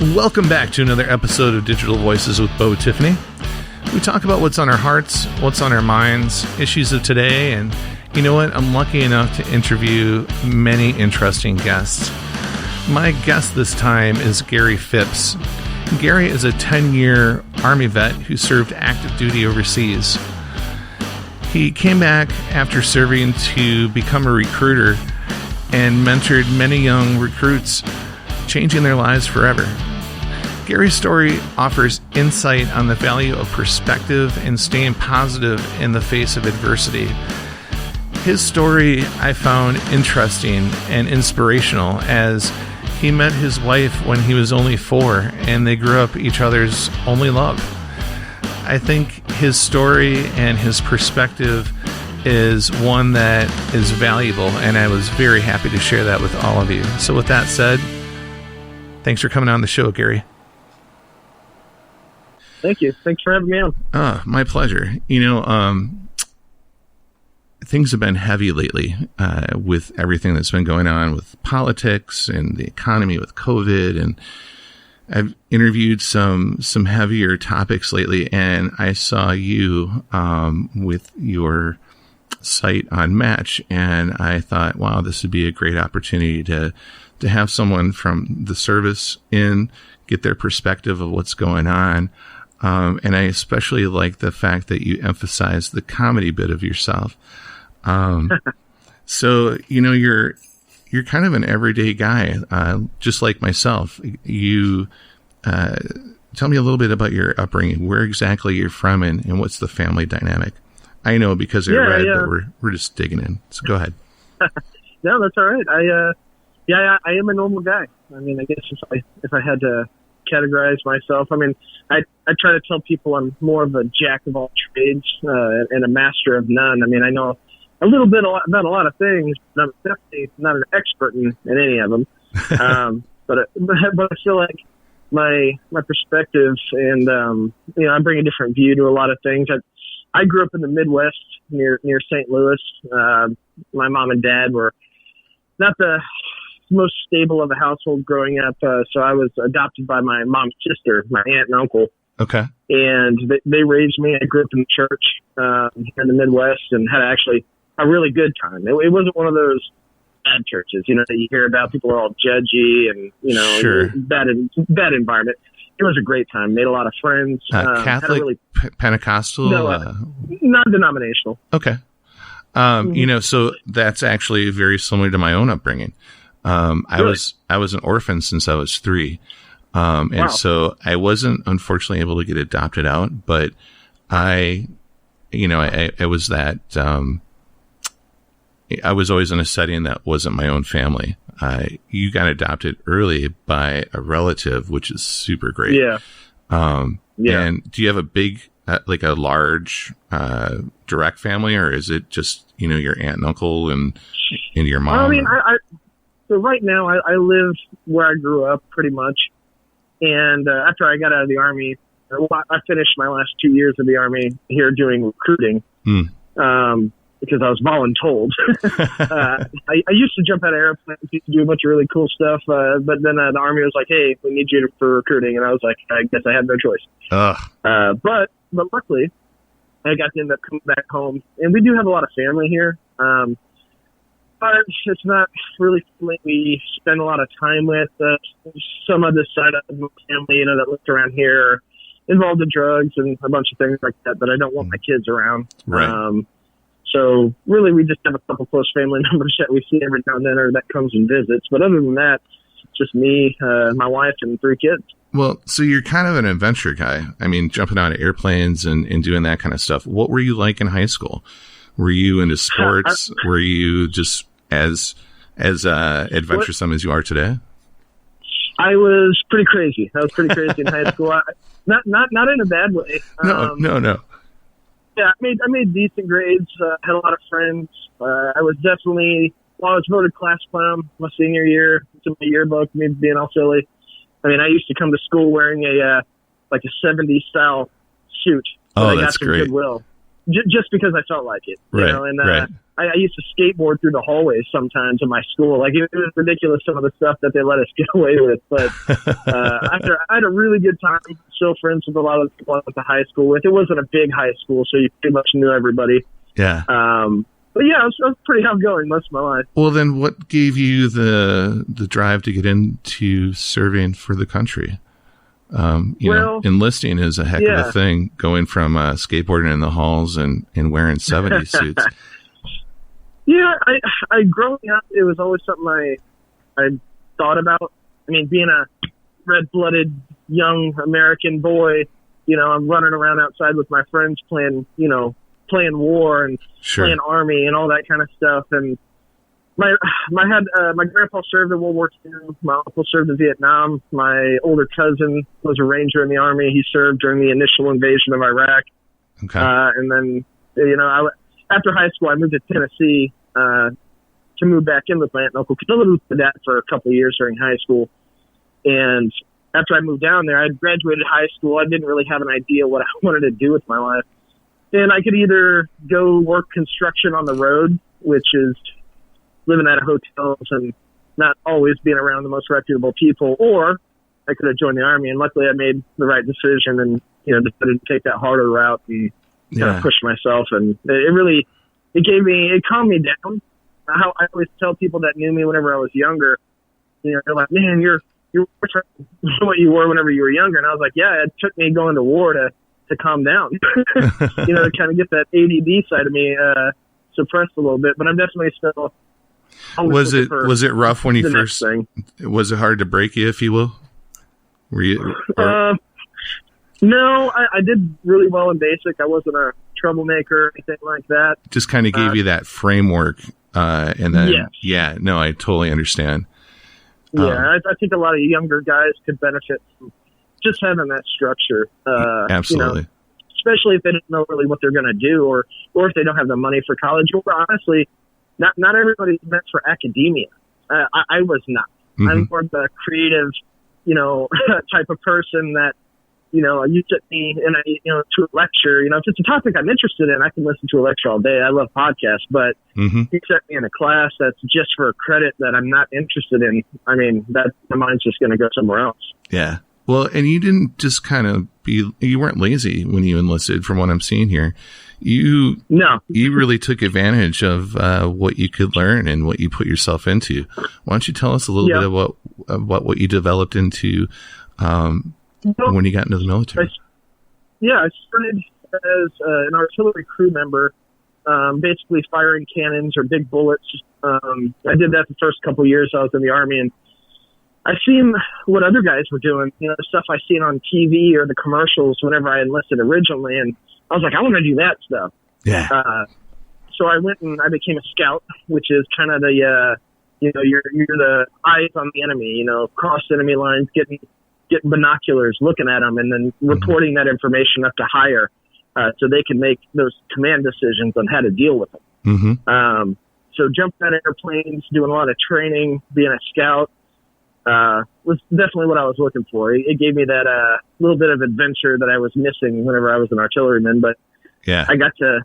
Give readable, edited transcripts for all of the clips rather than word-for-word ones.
Welcome back to another episode of Digital Voices with Bo Tiffany. We talk about what's on our hearts, what's on our minds, issues of today, and you know what? I'm lucky enough to interview many interesting guests. My guest this time is Gary Phipps. Gary is a 10-year Army vet who served active duty overseas. He came back after serving to become a recruiter and mentored many young recruits, changing their lives forever. Gary's story offers insight on the value of perspective and staying positive in the face of adversity. His story I found interesting and inspirational as he met his wife when he was only 4 and they grew up each other's only love. I think his story and his perspective is one that is valuable, and I was very happy to share that with all of you. So with that said, thanks for coming on the show, Gary. Thank you. Thanks for having me on. My pleasure. You know, things have been heavy lately with everything that's been going on with politics and the economy with COVID. And I've interviewed some heavier topics lately, and I saw you with your site on Match, and I thought, wow, this would be a great opportunity to have someone from the service in, get their perspective of what's going on. And I especially like the fact that you emphasize the comedy bit of yourself. So, you know, you're kind of an everyday guy, just like myself. You, tell me a little bit about your upbringing, where exactly you're from, and what's the family dynamic. I know because I read that we're just digging in. So go ahead. No, that's all right. I am a normal guy. I mean, I guess if I had to categorize myself, I mean, I try to tell people I'm more of a jack of all trades and a master of none. I mean, I know a little bit about a lot of things, but I'm definitely not an expert in any of them. But I feel like my perspective and you know, I bring a different view to a lot of things. I grew up in the Midwest near St. Louis. My mom and dad were not the most stable of a household growing up, so I was adopted by my mom's sister, my aunt and uncle. Okay. And they raised me. I grew up in the church here in the Midwest and had actually a really good time. It wasn't one of those bad churches, you know, that you hear about. People are all judgy and, you know, sure. bad environment. It was a great time. Made a lot of friends. Catholic, Pentecostal? No, non-denominational. Okay. You know, so that's actually very similar to my own upbringing. I was an orphan since I was 3. And wow. So I wasn't unfortunately able to get adopted out, but I was that, I was always in a setting that wasn't my own family. You got adopted early by a relative, which is super great. Yeah. And do you have a big, like a large, direct family, or is it just, you know, your aunt and uncle and your mom? I mean, so right now I live where I grew up pretty much. And after I got out of the Army, I finished my last 2 years of the Army here doing recruiting. Because I was voluntold. I used to jump out of airplanes, used to do a bunch of really cool stuff, but then the Army was like, hey, we need you for recruiting. And I was like, I guess I had no choice. But luckily, I got to end up coming back home. And we do have a lot of family here. But it's not really family we spend a lot of time with. Some of the side of my family, you know, that lived around here are involved in drugs and a bunch of things like that I don't want my kids around. Right. So really, we just have a couple close family members that we see every now and then, or that comes and visits. But other than that, it's just me, my wife, and 3 kids. Well, so you're kind of an adventure guy. I mean, jumping out of airplanes and doing that kind of stuff. What were you like in high school? Were you into sports? Were you just as adventuresome as you are today? I was pretty crazy. I was pretty crazy in high school. Not in a bad way. No. Yeah, I made decent grades. Had a lot of friends. I was definitely, I was voted class clown my senior year. It's in my yearbook, me being all silly. I mean, I used to come to school wearing a 70s style suit. Oh, that's great. Goodwill. just because I felt like it, you know, and I used to skateboard through the hallways sometimes in my school. Like, it was ridiculous, some of the stuff that they let us get away with. But I had a really good time. Still friends with a lot of the people I went to high school with. It wasn't a big high school, so you pretty much knew everybody. Yeah. But yeah, I was pretty outgoing most of my life. Well, then what gave you the drive to get into serving for the country? You know, enlisting is a heck of a thing, going from skateboarding in the halls and wearing 70s suits. Yeah, I growing up, it was always something I thought about. I mean, being a red-blooded young American boy, you know, I'm running around outside with my friends playing war and playing Army and all that kind of stuff. And my grandpa served in World War II. My uncle served in Vietnam. My older cousin was a Ranger in the Army. He served during the initial invasion of Iraq. Okay. And then, you know, after high school, I moved to Tennessee to move back in with my aunt and uncle. Because I lived with my dad for a couple of years during high school. And after I moved down there, I graduated high school. I didn't really have an idea what I wanted to do with my life. And I could either go work construction on the road, which is living at hotels and not always being around the most reputable people, or I could have joined the Army. And luckily I made the right decision and, you know, decided to take that harder route and kind of push myself. And it calmed me down. How I always tell people that knew me whenever I was younger, you know, they're like, man, you're worse than what you were whenever you were younger. And I was like, yeah, it took me going to war to calm down, you know, to kind of get that ADD side of me suppressed a little bit. But I'm definitely still. Was it rough when you first? Was it hard to break you, if you will? Were you? No, I did really well in basic. I wasn't a troublemaker or anything like that. Just kind of gave you that framework, and then no, I totally understand. Yeah, I think a lot of younger guys could benefit from just having that structure. Absolutely. You know, especially if they don't know really what they're going to do, or if they don't have the money for college. Or honestly, not everybody's meant for academia. I was not. Mm-hmm. I'm more the creative, you know, type of person that, you know, you sit me to a lecture. You know, if it's a topic I'm interested in, I can listen to a lecture all day. I love podcasts, but you set me in a class that's just for a credit that I'm not interested in. I mean, my mind's just going to go somewhere else. Yeah. Well, and you didn't just you weren't lazy when you enlisted, from what I'm seeing here. You really took advantage of what you could learn and what you put yourself into. Why don't you tell us a little bit about what you developed into when you got into the military? I started as an artillery crew member, basically firing cannons or big bullets. I did that the first couple of years I was in the Army, and I seen what other guys were doing, you know, the stuff I seen on TV or the commercials whenever I enlisted originally. And I was like, I want to do that stuff. Yeah. So I went and I became a scout, which is kind of the, you know, you're the eyes on the enemy, you know, cross enemy lines, getting binoculars, looking at them, and then reporting that information up to higher, so they can make those command decisions on how to deal with them. So jumping out of airplanes, doing a lot of training, being a scout, was definitely what I was looking for. It gave me that little bit of adventure that I was missing whenever I was an artilleryman. But I got to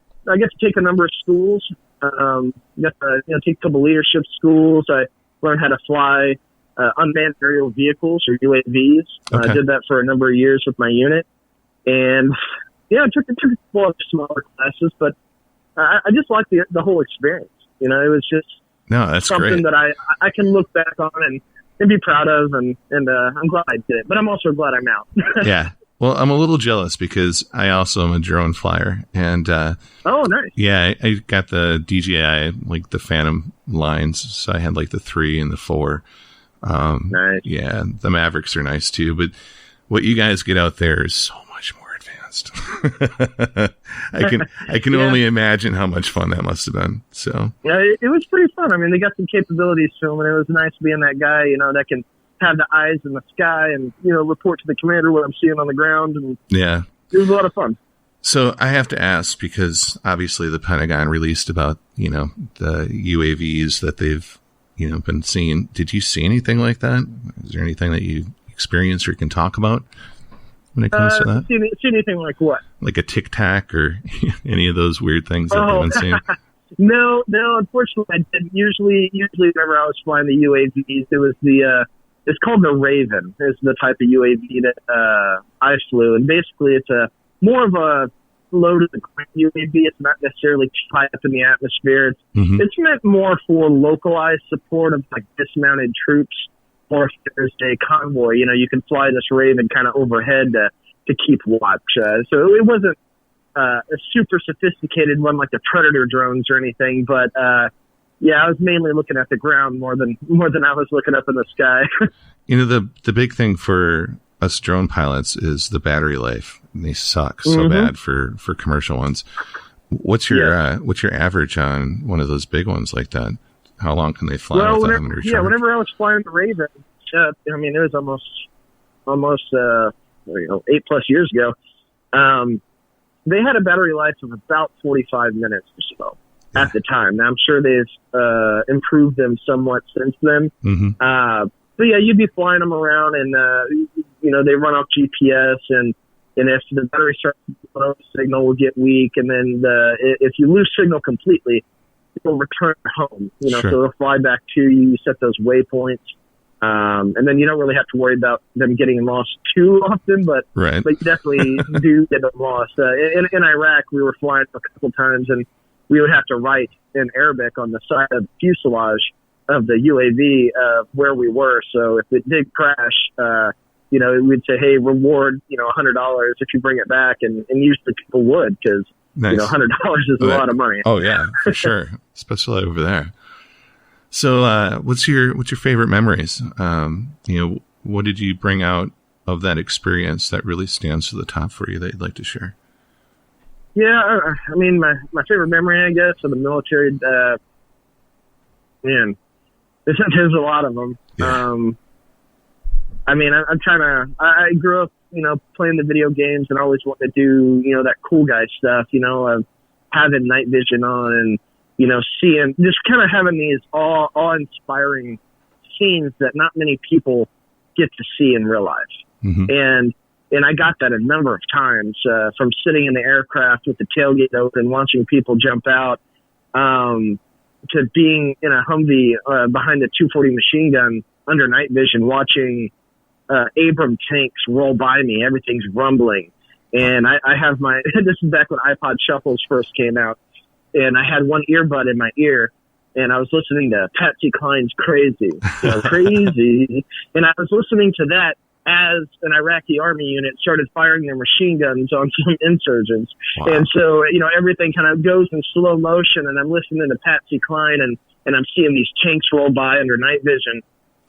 take a number of schools. Got to take a couple leadership schools. I learned how to fly unmanned aerial vehicles, or UAVs. I did that for a number of years with my unit, and I took a couple of smaller classes. But I just liked the whole experience. You know, it was just something great. that I can look back on and be proud of, and I'm glad I did it, but I'm also glad I'm out. Yeah. Well, I'm a little jealous because I also am a drone flyer, and oh, nice. Yeah, I got the DJI, like the Phantom lines, so I had like the 3 and the 4. Nice. Yeah, the Mavericks are nice too, but what you guys get out there is so much more advanced. I can only imagine how much fun that must have been. So yeah, it was pretty fun. I mean, they got some capabilities to them, and it was nice being that guy, you know, that can have the eyes in the sky and, you know, report to the commander what I'm seeing on the ground. And it was a lot of fun. So I have to ask, because obviously the Pentagon released about, you know, the UAVs that they've, you know, been seeing. Did you see anything like that? Is there anything that you experienced or can talk about? when it comes to that? See anything like what? Like a Tic Tac or any of those weird things that you've been seeing? No, unfortunately I didn't. Usually whenever I was flying the UAVs, it was it's called the Raven, is the type of UAV that I flew. And basically it's more of a low to the ground UAV. It's not necessarily too high up in the atmosphere. It's meant more for localized support of like dismounted troops, or if there's a convoy, you can fly this Raven kind of overhead to keep watch. So it wasn't a super sophisticated one like the Predator drones or anything, but yeah, I was mainly looking at the ground more than I was looking up in the sky. The big thing for us drone pilots is the battery life. And they suck so bad for commercial ones. What's your average on one of those big ones like that? How long can they fly without having to recharge? Whenever I was flying the Raven, it was almost 8+ years ago. They had a battery life of about 45 minutes or so at the time. Now, I'm sure they've improved them somewhat since then. But yeah, you'd be flying them around, and they run off GPS, and if the battery starts to blow, the signal will get weak, and then if you lose signal completely, it'll return home. So it'll fly back to you. You set those waypoints, and then you don't really have to worry about them getting lost too often. But you definitely do get them lost. In Iraq, we were flying a couple times, and we would have to write in Arabic on the side of the fuselage of the UAV where we were. So if it did crash, we'd say, hey, reward, $100 if you bring it back. And usually people would, because, $100 is a lot of money. Oh, yeah, for sure. Especially over there. So what's your favorite memories? What did you bring out of that experience that really stands to the top for you that you'd like to share? Yeah, my favorite memory, I guess, of the military, there's a lot of them. Yeah. I grew up, playing the video games and always wanted to do, that cool guy stuff, of having night vision on and, seeing, just kind of having these awe-inspiring scenes that not many people get to see in real life. And I got that a number of times, from sitting in the aircraft with the tailgate open, watching people jump out, to being in a Humvee behind a 240 machine gun under night vision, watching Abram tanks roll by me. Everything's rumbling. And I have this is back when iPod Shuffles first came out, and I had one earbud in my ear, and I was listening to Patsy Cline's Crazy. Crazy. And I was listening to that as an Iraqi army unit started firing their machine guns on some insurgents. Wow. And so, everything kind of goes in slow motion, and I'm listening to Patsy Cline, and I'm seeing these tanks roll by under night vision.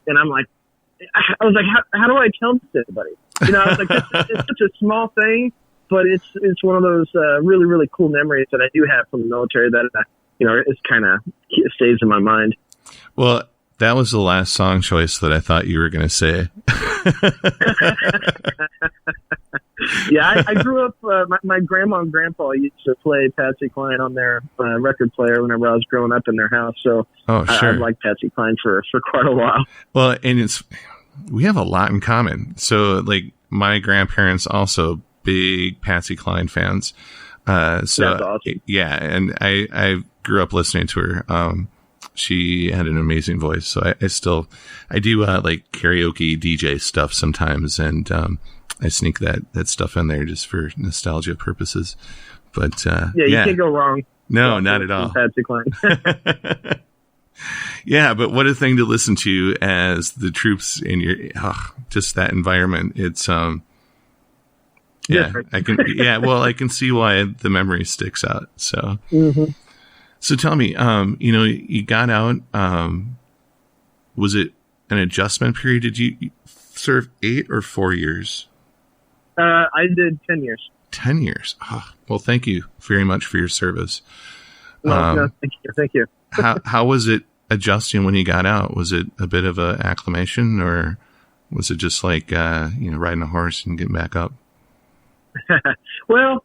And I was like, how do I tell this to anybody? I was like, it's such a small thing, but it's one of those really, really cool memories that I do have from the military that, it's kind of stays in my mind. Well, that was the last song choice that I thought you were going to say. Yeah, I grew up, my grandma and grandpa used to play Patsy Cline on their record player whenever I was growing up in their house. So I liked Patsy Cline for quite a while. Well, and we have a lot in common. So like my grandparents also big Patsy Cline fans. That's awesome. Yeah. And I grew up listening to her. She had an amazing voice. So I do like karaoke DJ stuff sometimes. And, I sneak that stuff in there just for nostalgia purposes. But, you can't go wrong. No, not at all. Patsy Cline. Yeah, but what a thing to listen to as the troops in just that environment. It's, I can see why the memory sticks out. So, So tell me, you got out, was it an adjustment period? Did you serve 8 or 4 years? I did 10 years. 10 years. Oh, well, thank you very much for your service. No, thank you. How was it adjusting when you got out? Was it a bit of a acclimation, or was it just like, riding a horse and getting back up? Well,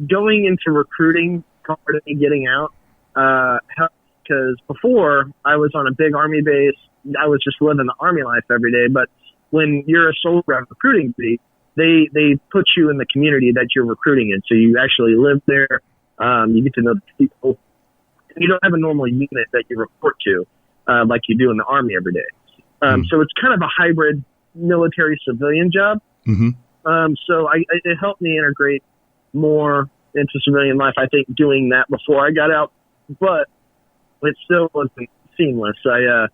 going into recruiting part of me getting out, helped, because before I was on a big Army base, I was just living the Army life every day. But when you're a soldier on recruiting duty, they put you in the community that you're recruiting in. So you actually live there. You get to know the people. You don't have a normal unit that you report to, like you do in the Army every day. So it's kind of a hybrid military civilian job. Mm-hmm. So it helped me integrate more into civilian life, I think, doing that before I got out, but it still wasn't seamless. I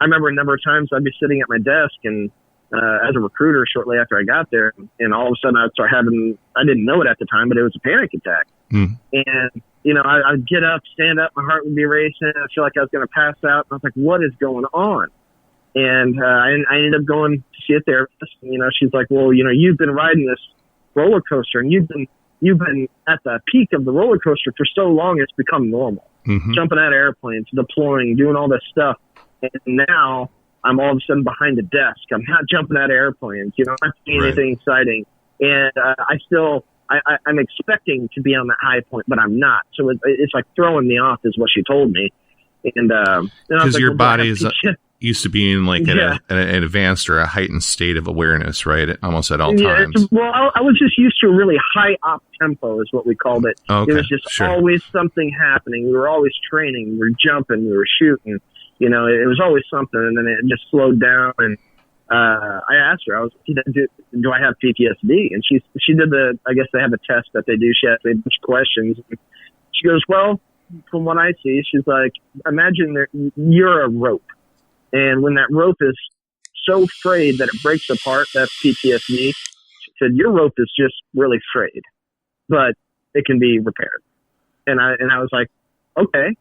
remember a number of times I'd be sitting at my desk and, as a recruiter shortly after I got there, and all of a sudden I'd start having, I didn't know it at the time, but it was a panic attack. Mm. And, I'd get up, stand up, my heart would be racing. I feel like I was going to pass out. And I was like, what is going on? And, I ended up going to see a therapist. She's like, well, you've been riding this roller coaster and you've been at the peak of the roller coaster for so long, it's become normal. Mm-hmm. Jumping out of airplanes, deploying, doing all this stuff. And now I'm all of a sudden behind a desk. I'm not jumping out of airplanes. I'm not seeing anything exciting. And I'm expecting to be on that high point, but I'm not. So it's like throwing me off is what she told me. And because your body is used to being like an advanced or a heightened state of awareness, right? Almost at all times. Well, I was just used to a really high op tempo is what we called it. Okay, it was just always something happening. We were always training. We were jumping. We were shooting. It was always something, and then it just slowed down. And I asked her, do I have PTSD? And she did I guess they have a test that they do. She asked me a bunch of questions. She goes, well, from what I see, she's like, imagine you're a rope. And when that rope is so frayed that it breaks apart, that's PTSD. She said, your rope is just really frayed, but it can be repaired. And I was like, okay.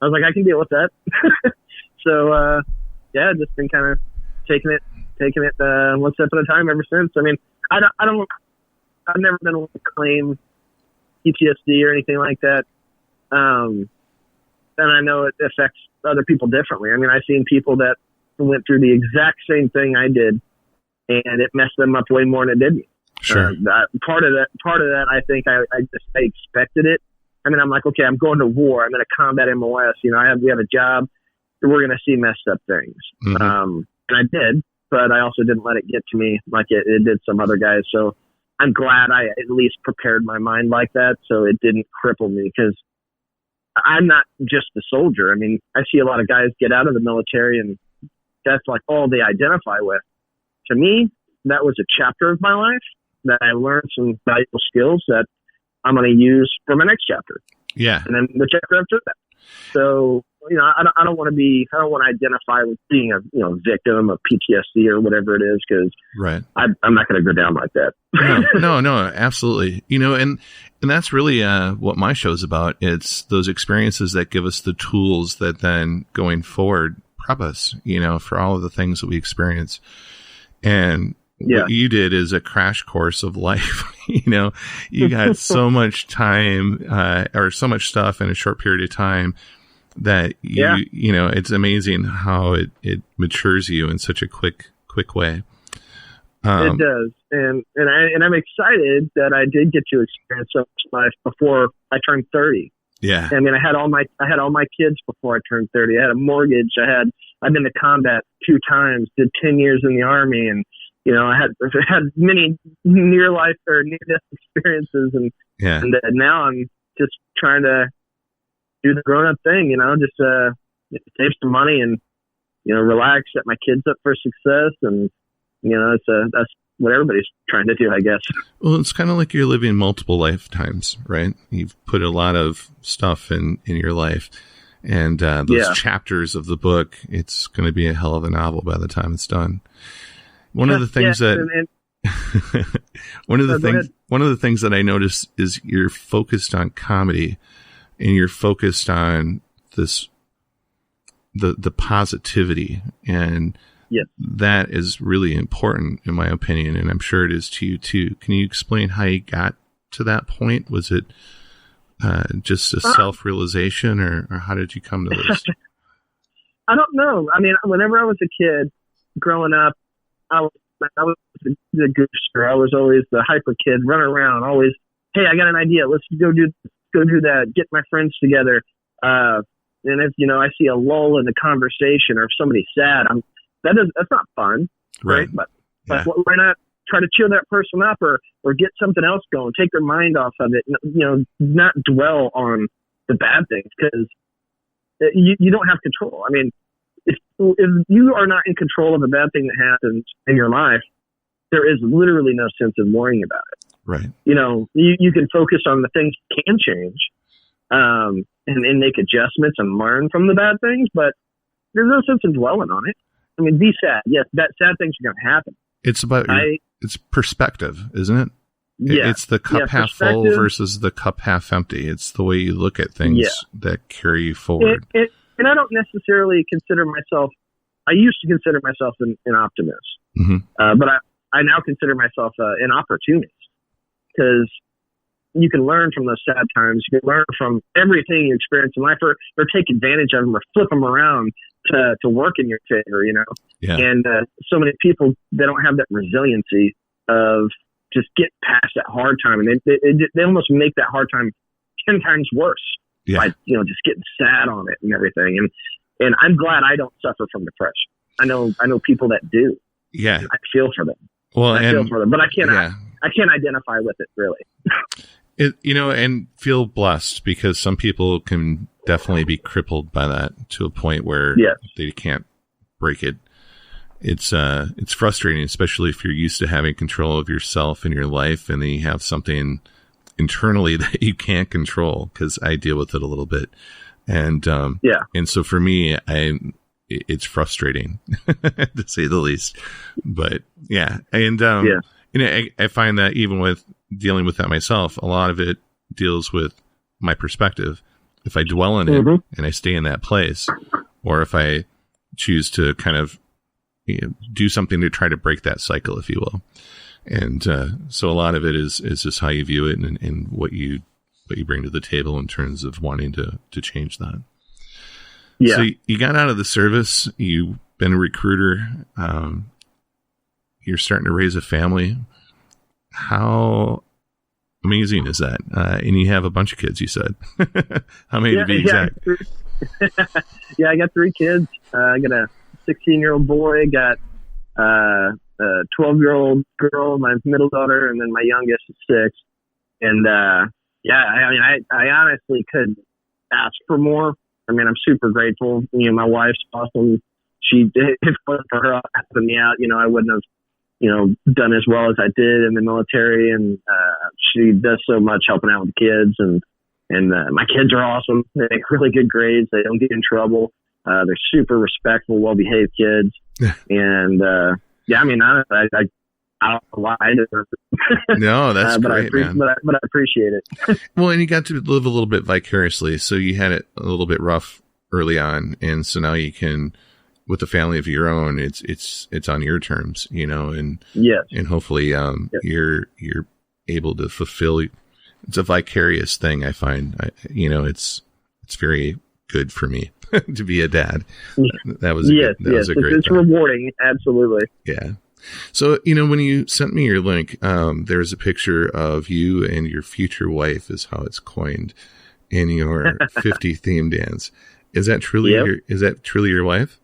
I was like, I can deal with that. So, just been kind of taking it one step at a time ever since. I mean, I've never been able to claim PTSD or anything like that. And I know it affects other people differently. I mean, I've seen people that went through the exact same thing I did, and it messed them up way more than it did me. Sure. Part of that, I think I expected it. I mean, I'm like, okay, I'm going to war. I'm in a combat MOS. We have a job. We're going to see messed up things. Mm-hmm. And I did, but I also didn't let it get to me like it did some other guys. So I'm glad I at least prepared my mind like that so it didn't cripple me, because I'm not just a soldier. I mean, I see a lot of guys get out of the military and that's like all they identify with. To me, that was a chapter of my life that I learned some valuable skills that I'm going to use for my next chapter. Yeah. And then the chapter after that. So, I don't want to identify with being a, victim of PTSD or whatever it is, because right. I'm not going to go down like that. No, absolutely. And that's really what my show's about. It's those experiences that give us the tools that then going forward prep us, for all of the things that we experience. And what you did is a crash course of life. You got so much time or so much stuff in a short period of time that it's amazing how it matures you in such a quick way. It does. And I'm excited that I did get to experience so much life before I turned 30. Yeah. I mean, I had all my kids before I turned 30. I had a mortgage. I've been to combat 2 times, did 10 years in the Army, and I had many near death experiences, and now I'm just trying to do the grown up thing, just save some money and relax, set my kids up for success, and that's what everybody's trying to do, I guess. Well, it's kind of like you're living multiple lifetimes, right? You've put a lot of stuff in your life, and those chapters of the book, it's going to be a hell of a novel by the time it's done. One of the things one of the things that I noticed is you're focused on comedy, and you're focused on the positivity, and that is really important in my opinion, and I'm sure it is to you too. Can you explain how you got to that point? Was it just a self-realization, or how did you come to this? I don't know. I mean, whenever I was a kid growing up, I was the gooster. I was always the hyper kid, running around, always, hey, I got an idea. Let's go do that. Get my friends together. And if, I see a lull in the conversation, or if somebody's sad, that's not fun. Right. But why not try to cheer that person up or get something else going, take their mind off of it, not dwell on the bad things, because you don't have control. I mean, if you are not in control of a bad thing that happens in your life, there is literally no sense in worrying about it. Right. You can focus on the things that can change, and make adjustments and learn from the bad things, but there's no sense in dwelling on it. I mean, be sad. Yes, that sad things are going to happen. It's about it's perspective, isn't it? Yeah. It's the cup half full versus the cup half empty. It's the way you look at things that carry you forward. And I don't necessarily consider myself, I used to consider myself an optimist, but I now consider myself an opportunist, because you can learn from those sad times. You can learn from everything you experience in life, or take advantage of them, or flip them around to work in your favor, Yeah. And so many people, they don't have that resiliency of just get past that hard time, and they almost make that hard time 10 times worse by just getting sad on it and everything. And I'm glad I don't suffer from depression. I know people that do. Yeah, I feel for them. Well, I feel for them, but I can't identify with it really. And feel blessed, because some people can definitely be crippled by that to a point where they can't break it. It's frustrating, especially if you're used to having control of yourself and your life, and then you have something internally that you can't control, because I deal with it a little bit. And, and so for me, it's frustrating to say the least, but I find that even with dealing with that myself, a lot of it deals with my perspective. If I dwell in it and I stay in that place, or if I choose to kind of do something to try to break that cycle, if you will. And so a lot of it is just how you view it and what you bring to the table in terms of wanting to change that. Yeah. So you got out of the service, you've been a recruiter, you're starting to raise a family. How amazing is that? And you have a bunch of kids, you said. How many to be exact? I got 3 kids. I got a 16-year-old boy, got a 12-year-old girl, my middle daughter, and then my youngest is 6. And I honestly couldn't ask for more. I mean, I'm super grateful. My wife's awesome. She did, if it wasn't for her helping me out, I wouldn't have, done as well as I did in the military. And she does so much helping out with the kids. And my kids are awesome. They make really good grades. They don't get in trouble. They're super respectful, well-behaved kids. And honestly, I don't know why I deserve it. No, that's great, man. But I appreciate it. Well, and you got to live a little bit vicariously. So you had it a little bit rough early on, and so now you can, with a family of your own, it's on your terms, and and hopefully you're able to fulfill. It's a vicarious thing, I find. It's very good for me to be a dad. That was a great. It's rewarding, absolutely. Yeah. So, when you sent me your link, there's a picture of you and your future wife, is how it's coined, in your 50 theme dance. Is that truly your wife?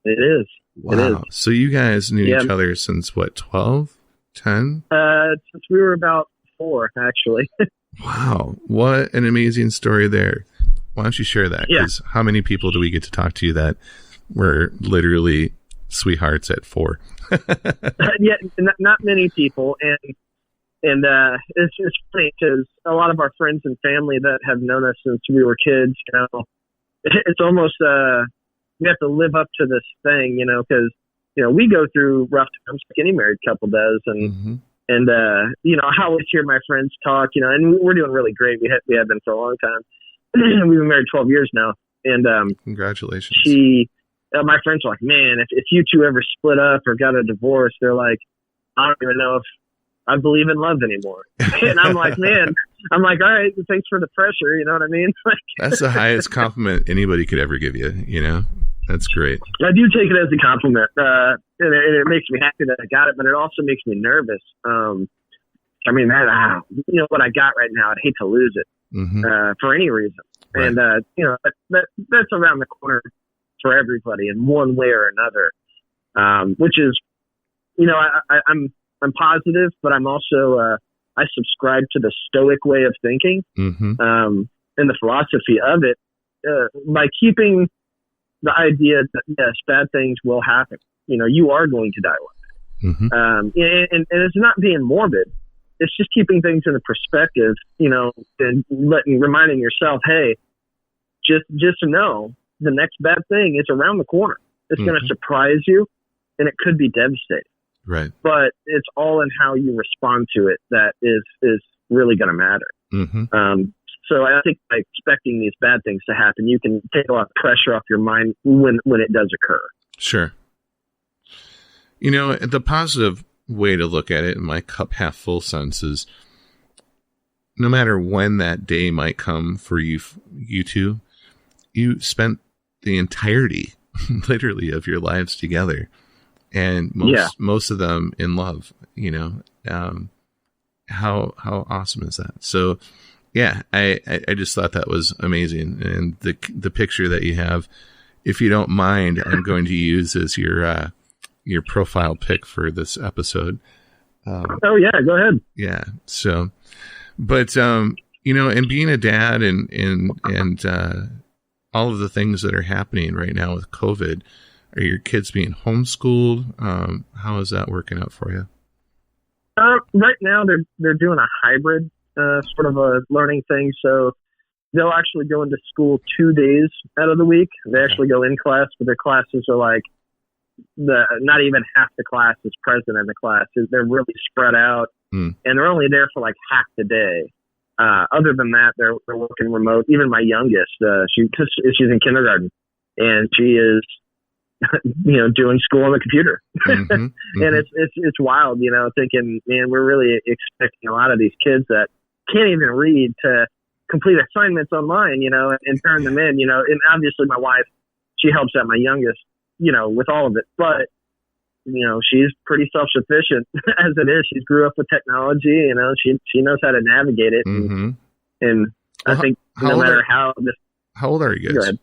It is. Wow. It is. So you guys knew each other since what, 12, 10? Since we were about 4, actually. Wow. What an amazing story there. Why don't you share that? Because how many people do we get to talk to that were literally sweethearts at 4? Not many people, and it's funny because a lot of our friends and family that have known us since we were kids, it's almost we have to live up to this thing, because we go through rough times like any married couple does, and I always hear my friends talk, and we're doing really great. We have been for a long time. We've been married 12 years now, and congratulations. My friends are like, man, if you two ever split up or got a divorce, they're like, I don't even know if I believe in love anymore. And I'm like, man, all right, thanks for the pressure. You know what I mean? That's the highest compliment anybody could ever give you. That's great. I do take it as a compliment. And it makes me happy that I got it, but it also makes me nervous. What I got right now, I'd hate to lose it for any reason. Right. And, that's around the corner for everybody in one way or another, which is, I'm positive, but I'm also, I subscribe to the Stoic way of thinking, and the philosophy of it, by keeping the idea that yes, bad things will happen. You are going to die one day. And it's not being morbid. It's just keeping things in a perspective, and reminding yourself, hey, just to know the next bad thing is around the corner. It's going to surprise you, and it could be devastating. Right. But it's all in how you respond to it that is really going to matter. So I think by expecting these bad things to happen, you can take a lot of pressure off your mind when it does occur. Sure. The positive way to look at it in my cup half full sense is no matter when that day might come for you two, you spent the entirety literally of your lives together, and most of them in love, how awesome is that? So yeah, I just thought that was amazing. And the picture that you have, if you don't mind, I'm going to use as your profile pic for this episode. Oh yeah, go ahead. Yeah. So, but, and being a dad and all of the things that are happening right now with COVID, are your kids being homeschooled? How is that working out for you? Right now they're doing a hybrid, sort of a learning thing. So they'll actually go into school 2 days out of the week. They actually go in class, but their classes are like not even half the class is present in the class. They're really spread out, and they're only there for like half the day. Other than that, they're working remote. Even my youngest, she's in kindergarten, and she is, doing school on the computer. And it's wild, thinking, man, we're really expecting a lot of these kids that can't even read to complete assignments online, and turn them in, and obviously my wife, she helps out my youngest, with all of it, but she's pretty self-sufficient as it is. She grew up with technology, she knows how to navigate it. And I think no matter how old are you guys? Go ahead.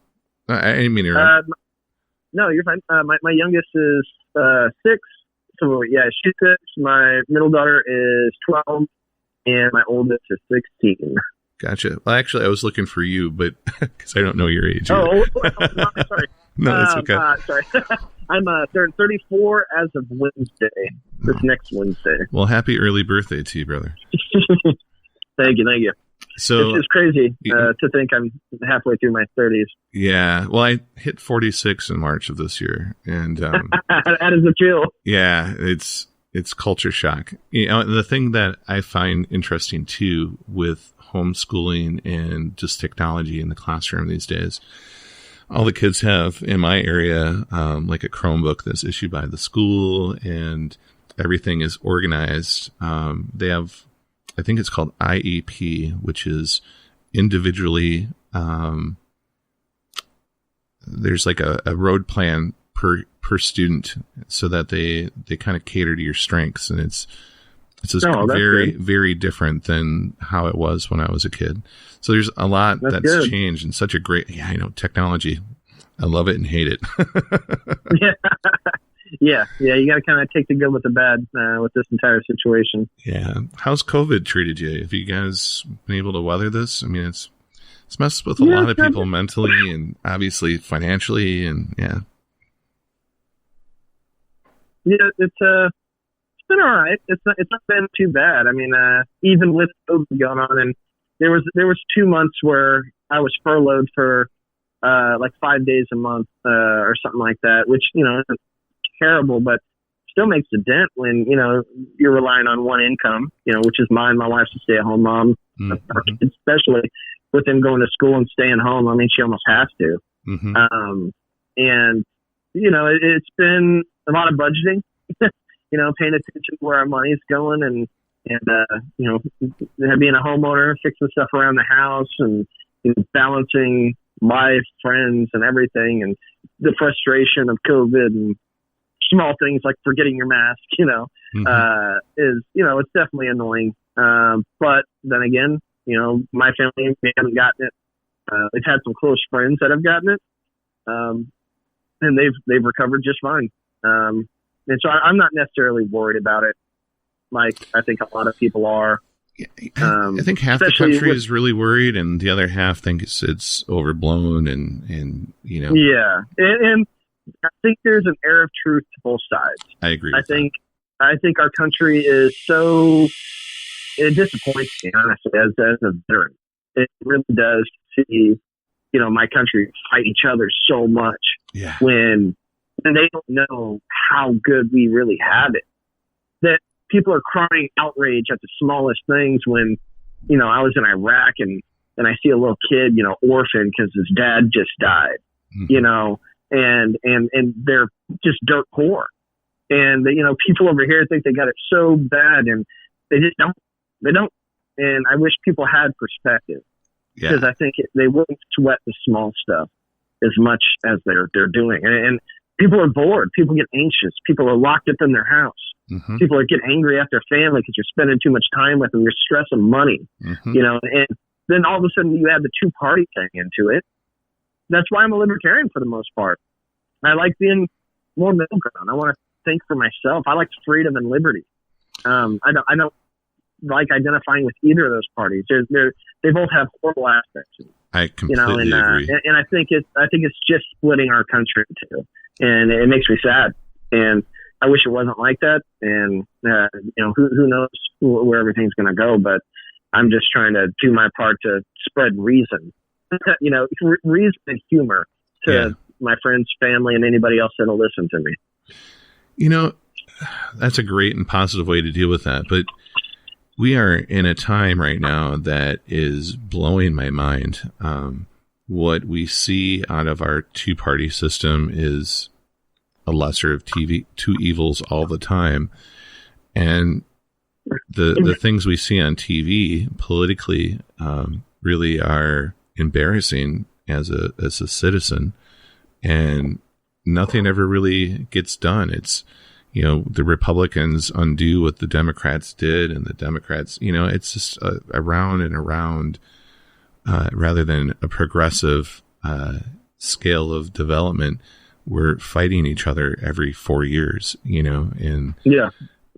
I didn't mean to. No, you're fine. My youngest is 6. So yeah, she's 6. My middle daughter is 12, and my oldest is 16. Gotcha. Well, actually, I was looking for you, but because I don't know your age. No, sorry. No, it's okay. Sorry. I'm 34 as of Wednesday. This next Wednesday. Well, happy early birthday to you, brother. Thank you. So it's crazy to think I'm halfway through my 30s. Yeah. Well, I hit 46 in March of this year, and how does it feel? Yeah, it's culture shock. The thing that I find interesting too with homeschooling and just technology in the classroom these days, all the kids have in my area, like a Chromebook that's issued by the school, and everything is organized. They have, I think it's called IEP, which is individually, there's like a road plan per student, so that they kind of cater to your strengths. And it's just very, very different than how it was when I was a kid. So there's a lot that's changed, and such a great, technology. I love it and hate it. Yeah. You got to kind of take the good with the bad with this entire situation. Yeah. How's COVID treated you? Have you guys been able to weather this? I mean, it's messed with a lot of people mentally and obviously financially, and yeah. Yeah, it's been all right. It's not been too bad. I mean, even with COVID going on, and there was 2 months where I was furloughed for like 5 days a month or something like that, which isn't terrible, but still makes a dent when you're relying on one income, which is mine. My wife's a stay-at-home mom, especially with them going to school and staying home. I mean, she almost has to. And it's been a lot of budgeting, paying attention to where our money's going, and being a homeowner, fixing stuff around the house, and balancing life, friends, and everything, and the frustration of COVID and small things like forgetting your mask, is, it's definitely annoying. But then again, my family, we haven't gotten it. We've had some close friends that have gotten it. And they've recovered just fine. And so I'm not necessarily worried about it. like I think a lot of people are. I think half the country is really worried, and the other half thinks it's overblown, and Yeah, and I think there's an air of truth to both sides. I agree. I think our country is so. It disappoints me, honestly, as a veteran. It really does see, my country fight each other so much when they don't know how good we really have it. That people are crying outrage at the smallest things when, I was in Iraq and I see a little kid, orphan because his dad just died, and they're just dirt poor. And, people over here think they got it so bad and they just don't. They don't. And I wish people had perspective because I think they wouldn't sweat the small stuff as much as they're doing. And people are bored. People get anxious. People are locked up in their house. Mm-hmm. People get angry at their family because you're spending too much time with them. You're stressing money, and then all of a sudden you add the two-party thing into it. That's why I'm a libertarian for the most part. I like being more middle ground. I want to think for myself. I like freedom and liberty. I don't like identifying with either of those parties. They both have horrible aspects. I completely agree. And I think it's just splitting our country in two, and it makes me sad. And I wish it wasn't like that. And who knows where everything's going to go? But I'm just trying to do my part to spread reason, reason and humor to my friends, family, and anybody else that'll listen to me. That's a great and positive way to deal with that. But we are in a time right now that is blowing my mind. What we see out of our two-party system is a lesser of two evils all the time. And the things we see on TV politically really are embarrassing as a citizen. And nothing ever really gets done. It's, the Republicans undo what the Democrats did, and the Democrats, it's just around and around, rather than a progressive scale of development. We're fighting each other every 4 years, and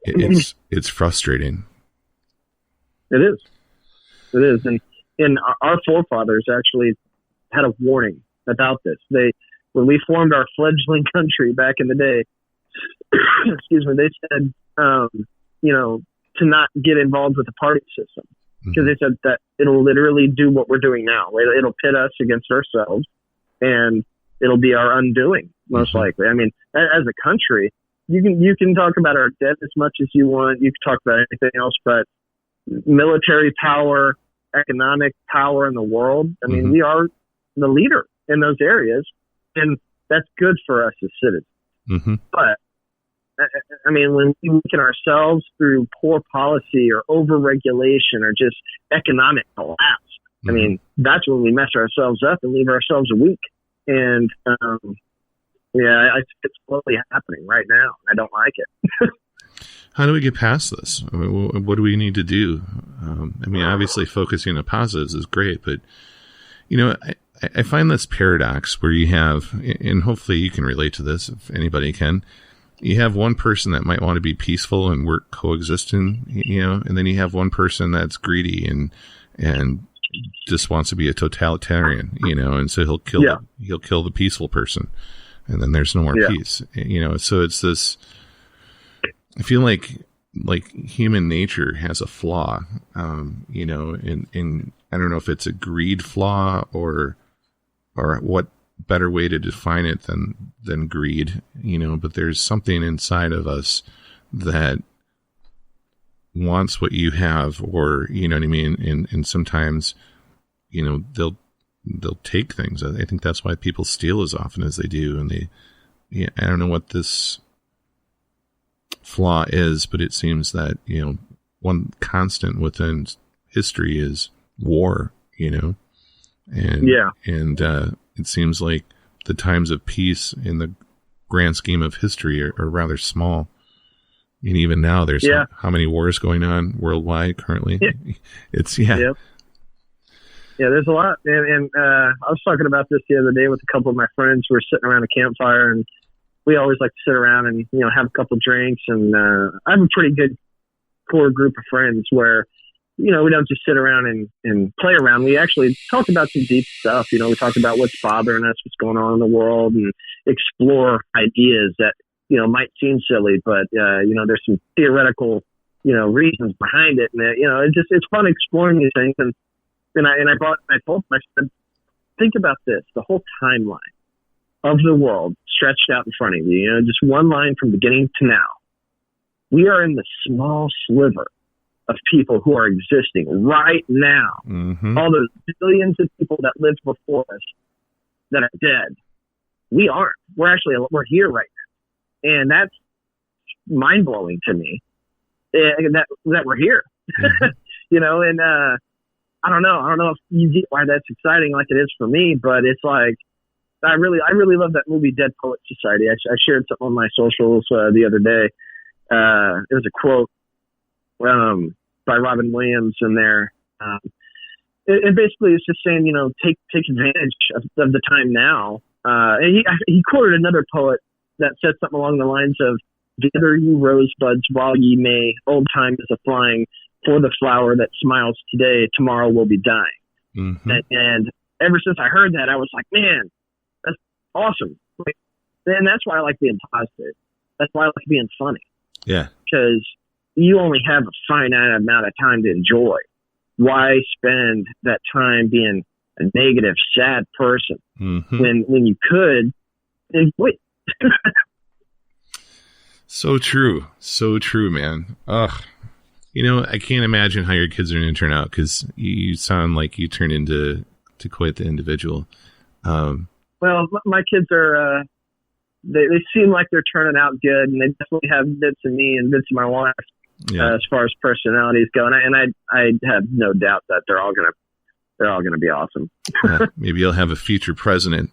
it's frustrating. It is. And our forefathers actually had a warning about this. When we formed our fledgling country back in the day, excuse me, they said, to not get involved with the party system, because they said that it'll literally do what we're doing now. It'll pit us against ourselves, and it'll be our undoing, most likely. I mean, as a country, you can talk about our debt as much as you want. You can talk about anything else, but military power, economic power in the world. I mean, we are the leader in those areas, and that's good for us as citizens. Mm-hmm. But I mean, when we look at ourselves through poor policy or overregulation or just economic collapse, I mean, that's when we mess ourselves up and leave ourselves weak. And I think it's slowly happening right now. I don't like it. How do we get past this? I mean, what do we need to do? Obviously focusing on positives is great, but I find this paradox where you have, and hopefully you can relate to this if anybody can, you have one person that might want to be peaceful and work coexisting, and then you have one person that's greedy and just wants to be a totalitarian, and so he'll kill the peaceful person, and then there's no more peace, so it's this, I feel like human nature has a flaw, in I don't know if it's a greed flaw or what better way to define it than greed, but there's something inside of us that wants what you have, or, you know what I mean? And sometimes, they'll take things. I think that's why people steal as often as they do. And I don't know what this flaw is, but it seems that, one constant within history is war, and it seems like the times of peace in the grand scheme of history are rather small. And even now there's how many wars going on worldwide currently? It's there's a lot. And I was talking about this the other day with a couple of my friends who were sitting around a campfire, and we always like to sit around and, have a couple drinks. And I have a pretty good core group of friends where, we don't just sit around and play around. We actually talk about some deep stuff. We talk about what's bothering us, what's going on in the world, and explore ideas that, might seem silly, but, there's some theoretical, reasons behind it. And, it's fun exploring these things. And I told him, I said, think about this, the whole timeline of the world stretched out in front of you, just one line from beginning to now. We are in the small sliver of people who are existing right now. Mm-hmm. All those billions of people that lived before us that are dead. We aren't. We're here right now. And that's mind blowing to me that we're here, mm-hmm. And, I don't know if you get why that's exciting like it is for me, but it's like, I really love that movie Dead Poets Society. I shared something on my socials the other day. It was a quote by Robin Williams in there. And basically it's just saying, take advantage of the time now. And he quoted another poet that said something along the lines of, gather you rosebuds while ye may, old time is a flying, for the flower that smiles today, tomorrow will be dying. Mm-hmm. And ever since I heard that, I was like, man, that's awesome. And that's why I like being positive. That's why I like being funny. Yeah. Because you only have a finite amount of time to enjoy. Why spend that time being a negative, sad person mm-hmm. when you could enjoy it? So true. So true, man. Ugh. I can't imagine how your kids are going to turn out, because you sound like you turn into quite the individual. Well, my kids are, they seem like they're turning out good, and they definitely have bits of me and bits of my wife as far as personalities go. And I have no doubt that they're all gonna be awesome. Maybe you'll have a future president.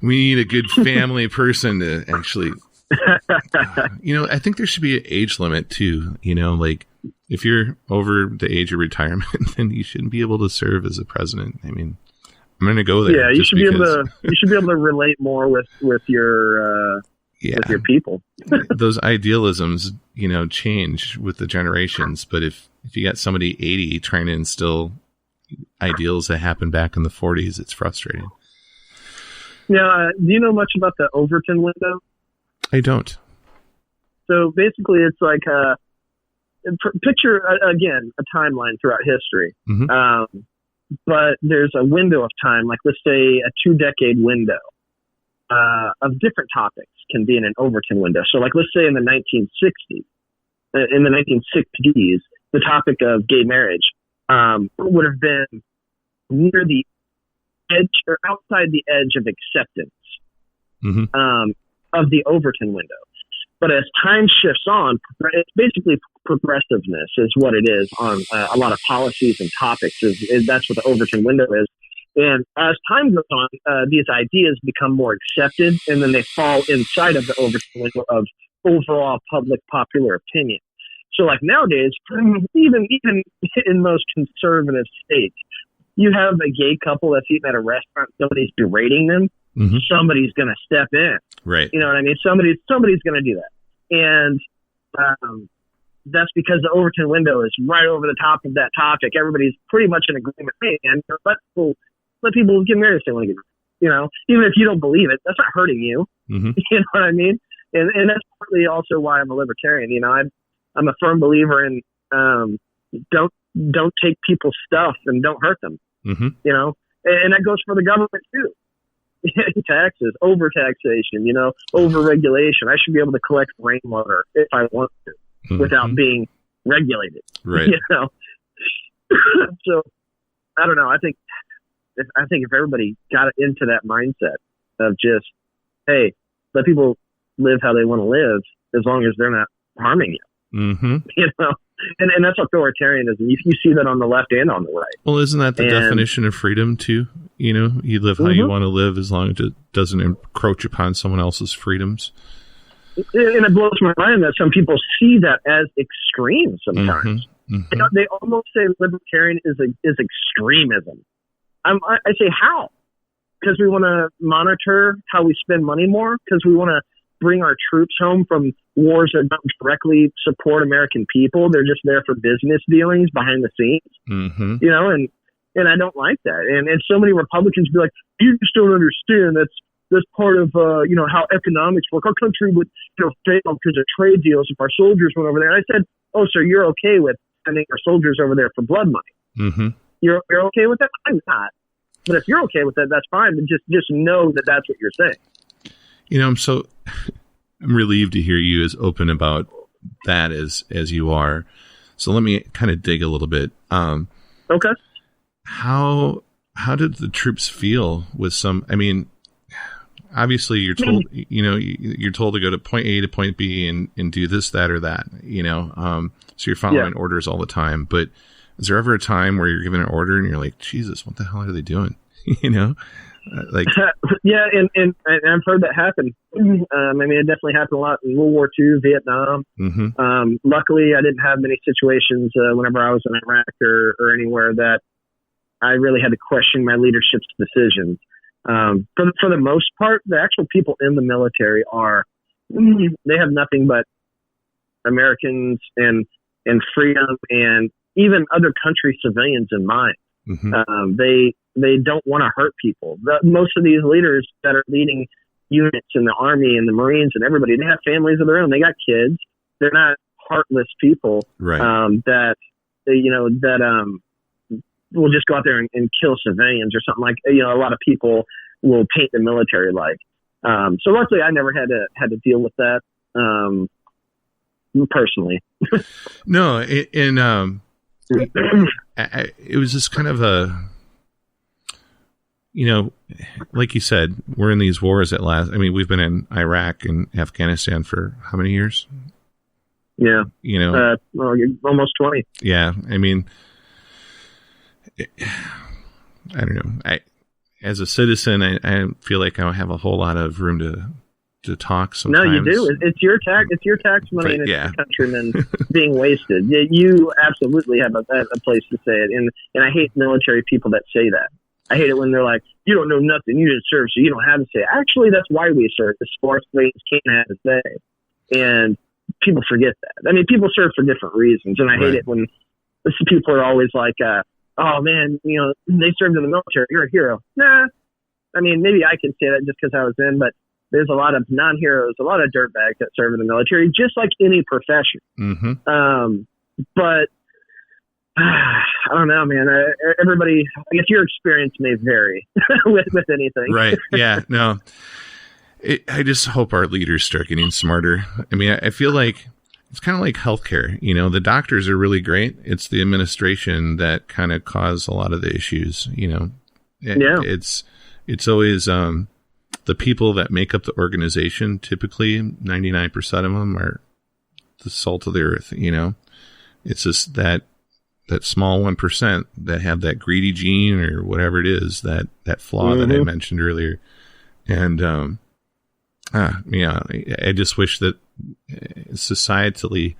We need a good family person to actually. I think there should be an age limit too. Like if you're over the age of retirement, then you shouldn't be able to serve as a president. I mean, I'm going to go there. Yeah, you should be able to relate more with your with your people. Those idealisms, change with the generations. But if you got somebody 80 trying to instill ideals that happened back in the 40s, it's frustrating. Now, do you know much about the Overton window? I don't. So basically, it's like picture again a timeline throughout history. Mm-hmm. But there's a window of time, like let's say a 2-decade window of different topics can be in an Overton window. So like let's say in the 1960s, the topic of gay marriage would have been near the edge or outside the edge of acceptance mm-hmm. Of the Overton window. But as time shifts on, it's basically progressiveness is what it is on a lot of policies and topics. That's what the Overton window is. And as time goes on, these ideas become more accepted, and then they fall inside of the Overton window of overall public popular opinion. So like nowadays, even in most conservative states, you have a gay couple that's eating at a restaurant, somebody's berating them, mm-hmm. somebody's going to step in. Right. You know what I mean? Somebody's going to do that. And that's because the Overton window is right over the top of that topic. Everybody's pretty much in agreement. Hey, man, let people get married if they want to get married. Even if you don't believe it, that's not hurting you. Mm-hmm. You know what I mean? And that's partly also why I'm a libertarian. I'm a firm believer in don't take people's stuff and don't hurt them. Mm-hmm. And that goes for the government too. Taxes, overtaxation, over-regulation. I should be able to collect rainwater if I want to mm-hmm. without being regulated. Right. So I don't know. I think if everybody got into that mindset of just, hey, let people live how they want to live as long as they're not harming you. Mm-hmm. And that's authoritarianism. You see that on the left and on the right. Well, isn't that the definition of freedom too? You live how mm-hmm. you want to live as long as it doesn't encroach upon someone else's freedoms. And it blows my mind that some people see that as extreme sometimes. Mm-hmm. Mm-hmm. They almost say libertarian is extremism. I say how? Because we want to monitor how we spend money more? Because we want to bring our troops home from wars that don't directly support American people. They're just there for business dealings behind the scenes, you know, and I don't like that. And so many Republicans be like, you just don't understand. That's part of, you know, how economics work. Our country would, you know, fail because of trade deals if our soldiers went over there. And I said, oh, so you're okay with sending our soldiers over there for blood money? You're okay with that? I'm not. But if you're okay with that, that's fine. But just know that that's what you're saying. You know, I'm relieved to hear you as open about that as you are. So let me kind of dig a little bit. Okay. How did the troops feel with some? I mean, obviously you're told, you know, you're told to go to point A to point B and do this, that, or that. You know, so you're following orders all the time. But is there ever a time where you're given an order and you're like, Jesus, what the hell are they doing? You know, like yeah, and I've heard that happen. I mean, it definitely happened a lot in World War II, Vietnam. Luckily, I didn't have many situations whenever I was in Iraq or anywhere that I really had to question my leadership's decisions. For the most part, the actual people in the military they have nothing but Americans and freedom and even other country civilians in mind. They don't want to hurt people. Most of these leaders that are leading units in the Army and the Marines and everybody, they have families of their own. They got kids. They're not heartless people, right? That will just go out there and kill civilians or something like, you know, a lot of people will paint the military like. So luckily I never had to deal with that, personally. No. It was just kind of a, you know, like you said, we're in these wars at last. I mean, we've been in Iraq and Afghanistan for how many years? Yeah. You know, almost 20. Yeah. I mean, I don't know. As a citizen, I feel like I don't have a whole lot of room to talk sometimes. No, you do. It's your tax money, but, and it's the countrymen being wasted. You absolutely have a place to say it, and I hate military people that say that. I hate it when they're like, you don't know nothing, you didn't serve, so you don't have to say it. Actually, that's why we serve. The sports things can't have to say. And people forget that. I mean, people serve for different reasons, and I hate it when people are always like, oh man, you know, they served in the military, you're a hero. Nah. I mean, maybe I can say that just because I was in, but there's a lot of non-heroes, a lot of dirtbags that serve in the military, just like any profession. But I don't know, man. Everybody, I guess your experience may vary with anything. Right. Yeah. No. I just hope our leaders start getting smarter. I mean, I feel like it's kind of like healthcare. You know, the doctors are really great. It's the administration that kind of cause a lot of the issues. You know, it's always the people that make up the organization. Typically, 99% of them are the salt of the earth. You know, it's just that small 1% that have that greedy gene or whatever it is, that flaw that I mentioned earlier. And I just wish that societally,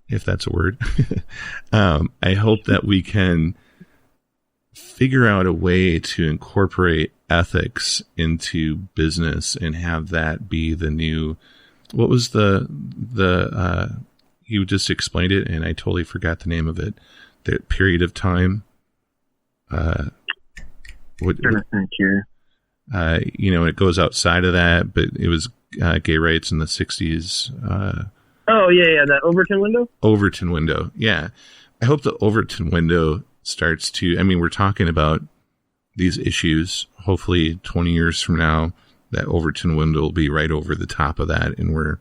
if that's a word, I hope that we can figure out a way to incorporate ethics into business and have that be the new, what was the you just explained it and I totally forgot the name of it, the period of time. Thank you. You know, it goes outside of that, but it was gay rights in the 60s. That Overton window. Yeah. I hope the Overton window starts to, I mean, we're talking about these issues. Hopefully 20 years from now, that Overton window will be right over the top of that. And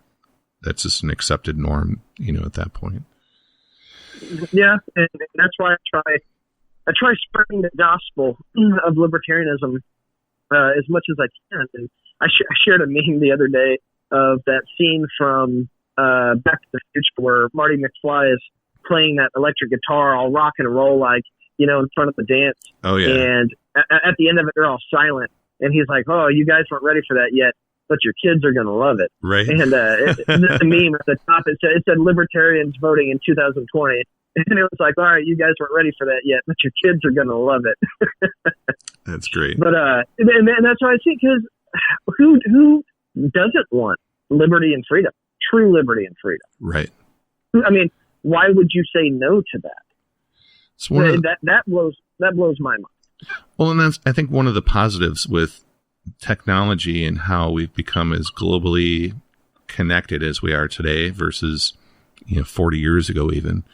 that's just an accepted norm, you know, at that point. Yeah. And that's why I try spreading the gospel of libertarianism as much as I can. And I shared a meme the other day of that scene from Back to the Future where Marty McFly is playing that electric guitar all rock and roll, like, you know, in front of the dance. Oh, yeah. And at the end of it, they're all silent. And he's like, oh, you guys weren't ready for that yet, but your kids are going to love it. Right. And the meme at the top, it said libertarians voting in 2020. And it was like, all right, you guys weren't ready for that yet, but your kids are going to love it. That's great. But and that's what I see, because who doesn't want liberty and freedom, true liberty and freedom. Right. I mean, why would you say no to that? It's one that blows my mind. Well, and that's, I think, one of the positives with technology and how we've become as globally connected as we are today versus, 40 years ago even.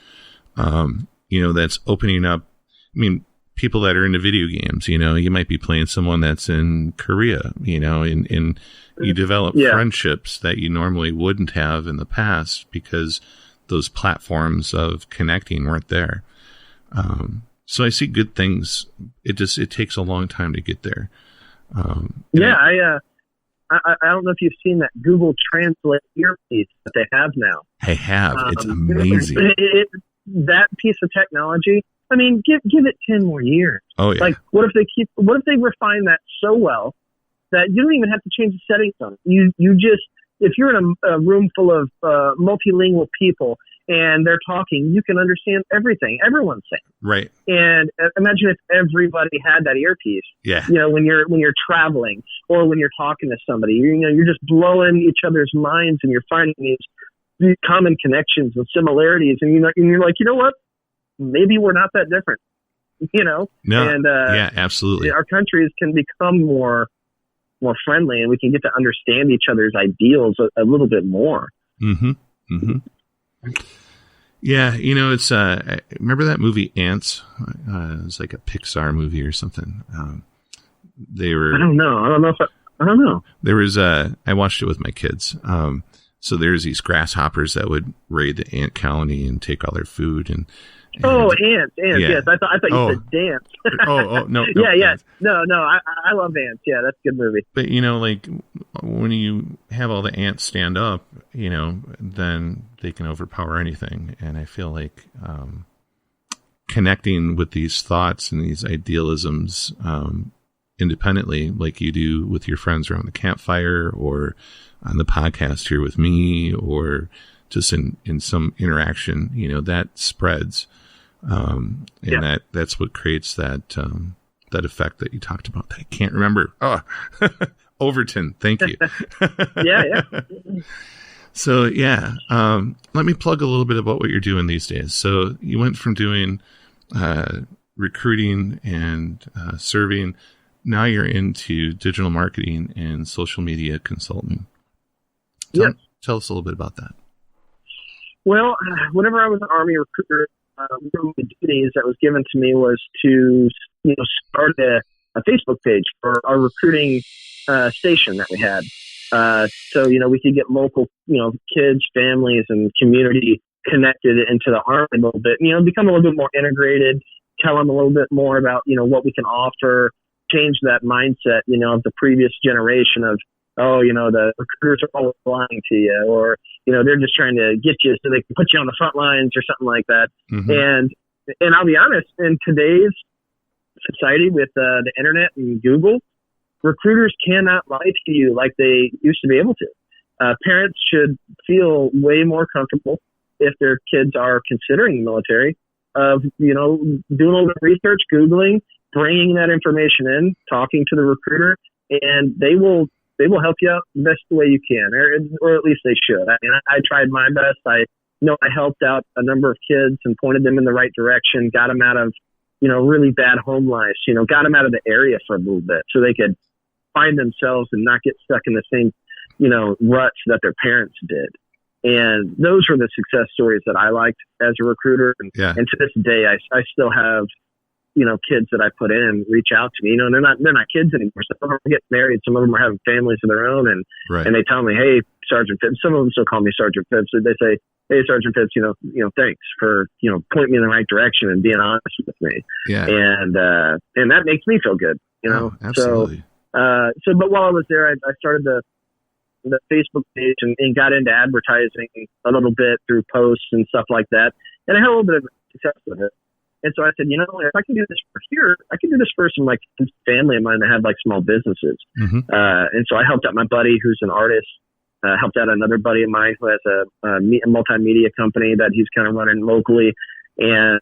That's opening up. I mean, people that are into video games, you might be playing someone that's in Korea, and you develop friendships that you normally wouldn't have in the past because those platforms of connecting weren't there. So I see good things. It takes a long time to get there. I don't know if you've seen that Google Translate earpiece that they have now. I have. It's amazing. That piece of technology. I mean, give it 10 more years. Oh yeah. Like, what if they refine that so well that you don't even have to change the settings on it? You just, if you're in a room full of multilingual people and they're talking, you can understand everything everyone's saying. Right. And imagine if everybody had that earpiece. Yeah. When you're traveling or when you're talking to somebody, you're just blowing each other's minds and you're finding these common connections and similarities, and you're like, you know what? Maybe we're not that different. No. And yeah, absolutely. Our countries can become more friendly, and we can get to understand each other's ideals a little bit more. Mm-hmm. Mm-hmm. Yeah, it's remember that movie Ants? It was like a Pixar movie or something. They were. I don't know. There was I watched it with my kids. So there's these grasshoppers that would raid the ant colony and take all their food and ants. Yeah. Yes, I thought you said dance. No. Yeah. No. I love ants. Yeah, that's a good movie. But like when you have all the ants stand up, then they can overpower anything. And I feel like connecting with these thoughts and these idealisms independently, like you do with your friends around the campfire or on the podcast here with me, or just in some interaction, that spreads. That's what creates that effect that you talked about that I can't remember. Oh, Overton. Thank you. Yeah. So let me plug a little bit about what you're doing these days. So you went from doing, recruiting and, serving. Now you're into digital marketing and social media consulting. Tell us a little bit about that. Well, whenever I was an Army recruiter, one of the duties that was given to me was to, start a Facebook page for our recruiting station that we had. So, we could get local, kids, families, and community connected into the Army a little bit, become a little bit more integrated, tell them a little bit more about, what we can offer, change that mindset, of the previous generation of, the recruiters are always lying to you, or, they're just trying to get you so they can put you on the front lines or something like that. Mm-hmm. And I'll be honest, in today's society with the internet and Google, recruiters cannot lie to you like they used to be able to. Parents should feel way more comfortable if their kids are considering the military of, doing a little bit of research, Googling, bringing that information in, talking to the recruiter, and they will help you out the best way you can, or at least they should. I mean, I tried my best. I helped out a number of kids and pointed them in the right direction, got them out of, really bad home lives, got them out of the area for a little bit so they could find themselves and not get stuck in the same, ruts that their parents did. And those were the success stories that I liked as a recruiter. And to this day, I still have, kids that I put in reach out to me, and they're not kids anymore. Some of them are getting married. Some of them are having families of their own. And they tell me, hey, Sergeant Phipps, some of them still call me Sergeant Phipps. They say, hey, Sergeant Phipps, thanks for, pointing me in the right direction and being honest with me. Yeah. And that makes me feel good, Oh, absolutely. But while I was there, I started the Facebook page and got into advertising a little bit through posts and stuff like that. And I had a little bit of success with it. And so I said, if I can do this for here, I can do this for some family of mine that have small businesses. Mm-hmm. And so I helped out my buddy who's an artist, helped out another buddy of mine who has a multimedia company that he's kind of running locally. And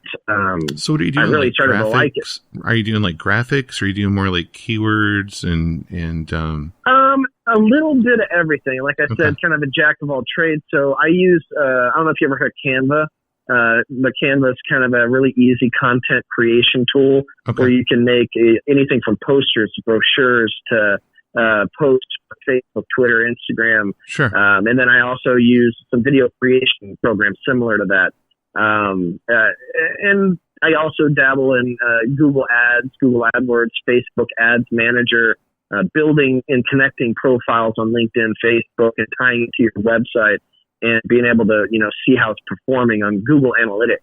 so what are you doing? I really started to like it. Are you doing graphics, or are you doing more keywords and A little bit of everything. Like I said, kind of a jack of all trades. So I use, I don't know if you ever heard of Canva. But Canva is kind of a really easy content creation tool where you can make anything from posters to brochures to posts for Facebook, Twitter, Instagram. Sure. And then I also use some video creation programs similar to that. And I also dabble in Google Ads, Google AdWords, Facebook Ads Manager, building and connecting profiles on LinkedIn, Facebook, and tying it to your website and being able to, see how it's performing on Google Analytics.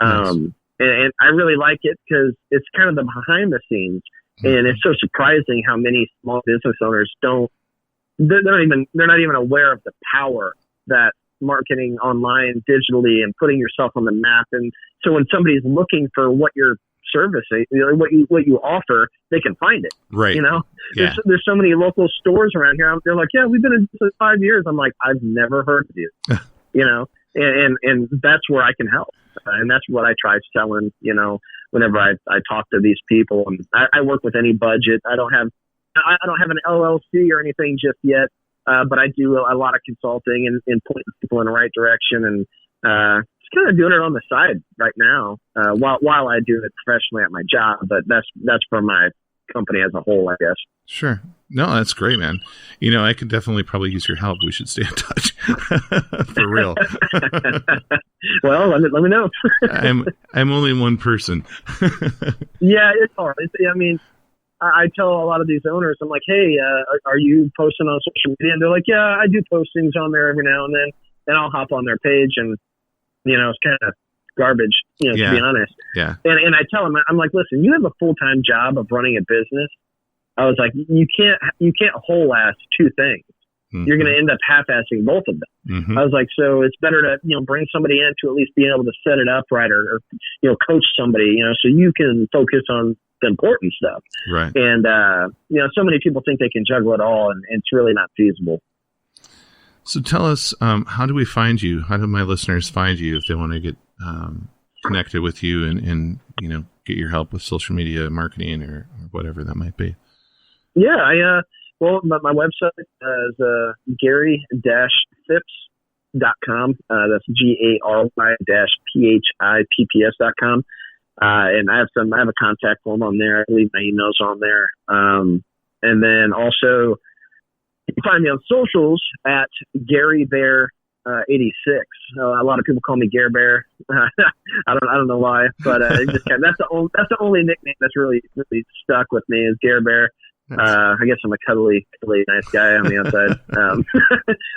Nice. And I really like it because it's kind of the behind the scenes. And it's so surprising how many small business owners they're not even aware of the power that marketing online digitally and putting yourself on the map. And so when somebody's looking for what your service, what you offer, they can find it. Right. Yeah. There's so many local stores around here. They're like, yeah, we've been in this for 5 years. I'm like, I've never heard of you, and that's where I can help. And that's what I try selling, whenever I talk to these people. And I work with any budget. I don't have an LLC or anything just yet. But I do a lot of consulting and pointing people in the right direction, and just kind of doing it on the side right now while I do it professionally at my job. But that's for my company as a whole, I guess. Sure. No, that's great, man. I could definitely probably use your help. We should stay in touch. For real. Well, let me know. I'm only one person. Yeah, it's hard. I tell a lot of these owners, I'm like, hey, are you posting on social media? And they're like, yeah, I do postings on there every now and then. And I'll hop on their page and, it's kind of garbage, to be honest. Yeah. And I tell them, I'm like, listen, you have a full-time job of running a business. I was like, you can't whole ass two things. Mm-hmm. You're going to end up half-assing both of them. Mm-hmm. I was like, so it's better to, bring somebody in to at least be able to set it up right or coach somebody, so you can focus on the important stuff. Right. And, so many people think they can juggle it all, and it's really not feasible. So tell us, how do we find you? How do my listeners find you if they want to get connected with you and get your help with social media marketing or whatever that might be? Yeah, my website is Gary-Phipps.com. That's GARY-PHIPPS.com. And I have a contact form on there. I believe my email's on there. And then also you can find me on socials at Gary Bear 86. A lot of people call me Gare Bear. I don't know why, but that's the only nickname that's really stuck with me is Gare Bear. I guess I'm a cuddly nice guy on the outside.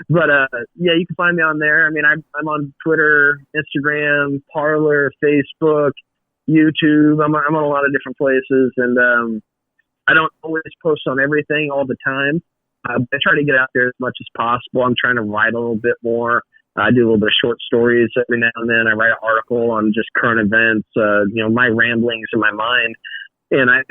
But yeah, you can find me on there. I'm on Twitter, Instagram, Parler, Facebook, YouTube. I'm on a lot of different places, and I don't always post on everything all the time. I try to get out there as much as possible. I'm trying to write a little bit more. I do a little bit of short stories every now and then. I write an article on just current events, my ramblings in my mind. And I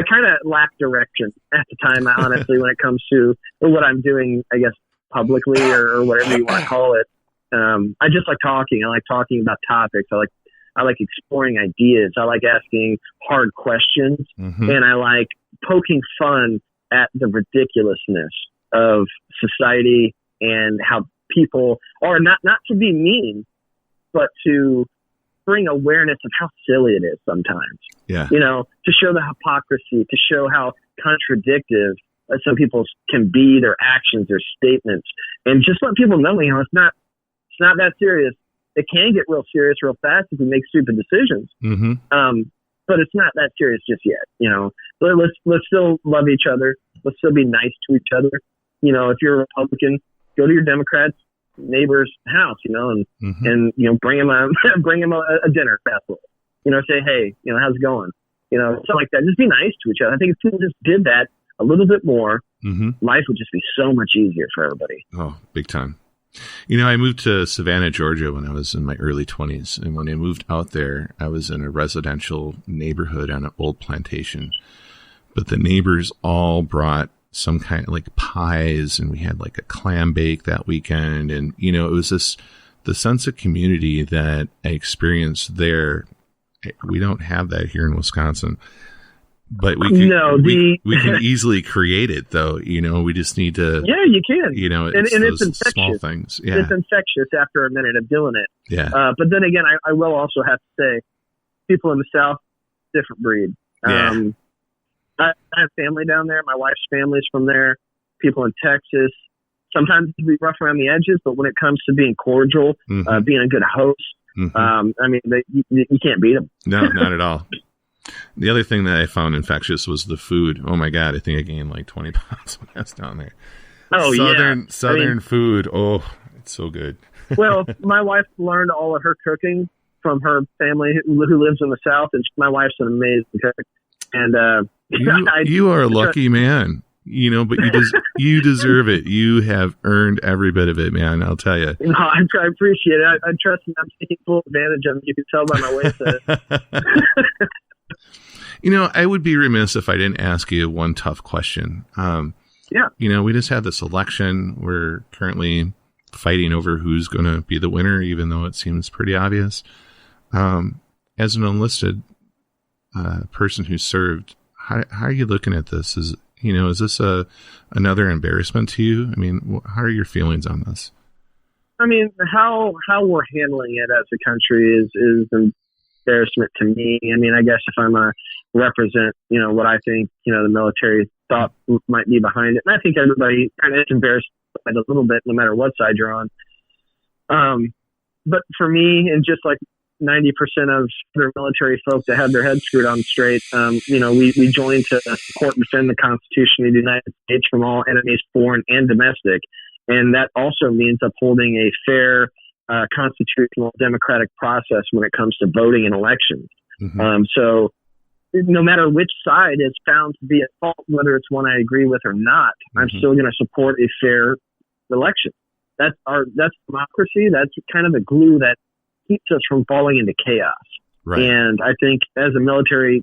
kind of lack direction at the time, honestly, when it comes to what I'm doing, I guess, publicly or whatever you want to call it. I just like talking. I like talking about topics. I like exploring ideas. I like asking hard questions. Mm-hmm. And I like poking fun at the ridiculousness of society and how people are not to be mean, but to bring awareness of how silly it is sometimes. Yeah. To show the hypocrisy, to show how contradictive some people can be, their actions, their statements, and just let people know, it's not that serious. It can get real serious real fast if we make stupid decisions. Mm-hmm. But it's not that serious just yet. Let's still love each other. Let's still be nice to each other. If you're a Republican, go to your Democrats neighbor's house, and mm-hmm. and bring him a dinner festival. Say, hey, how's it going? Something like that. Just be nice to each other. I think if people just did that a little bit more, mm-hmm. life would just be so much easier for everybody. Oh, big time. I moved to Savannah, Georgia when I was in my early 20s. And when I moved out there, I was in a residential neighborhood on an old plantation. But the neighbors all brought some kind of like pies, and we had like a clam bake that weekend. And, it was the sense of community that I experienced there. We don't have that here in Wisconsin. But we can, we can easily create it, though. We just need to. Yeah, you can. It's and those it's infectious. Small things. Yeah. It's infectious after a minute of doing it. Yeah. But then again, I will also have to say, people in the South, different breed. Yeah. I have family down there. My wife's family's from there. People in Texas. Sometimes it can be rough around the edges, but when it comes to being cordial, being a good host, you can't beat them. No, not at all. The other thing that I found infectious was the food. Oh my God, I think I gained like 20 pounds when I was down there. Oh, Southern food. Oh, it's so good. Well, my wife learned all of her cooking from her family who lives in the South, and my wife's an amazing cook. And you are a lucky man, but you deserve it. You have earned every bit of it, man. I'll tell you. No, I appreciate it. I trust me. I'm taking full advantage of it. You can tell by my waist. I would be remiss if I didn't ask you one tough question. Yeah. We just had this election. We're currently fighting over who's going to be the winner, even though it seems pretty obvious. As an enlisted person who served, how are you looking at this? Is this another embarrassment to you? I mean, how are your feelings on this? I mean, how we're handling it as a country is an embarrassment to me. I mean, I guess if I'm a represent, what I think, the military thought might be behind it. And I think everybody kind of is embarrassed by it a little bit, no matter what side you're on. But for me, and just like 90% of their military folk that have their heads screwed on straight, we joined to support and defend the Constitution of the United States from all enemies, foreign and domestic. And that also means upholding a fair, constitutional democratic process when it comes to voting in elections. So no matter which side is found to be at fault, whether it's one I agree with or not, I'm still going to support a fair election. That's democracy. That's kind of the glue that keeps us from falling into chaos. Right. And I think as a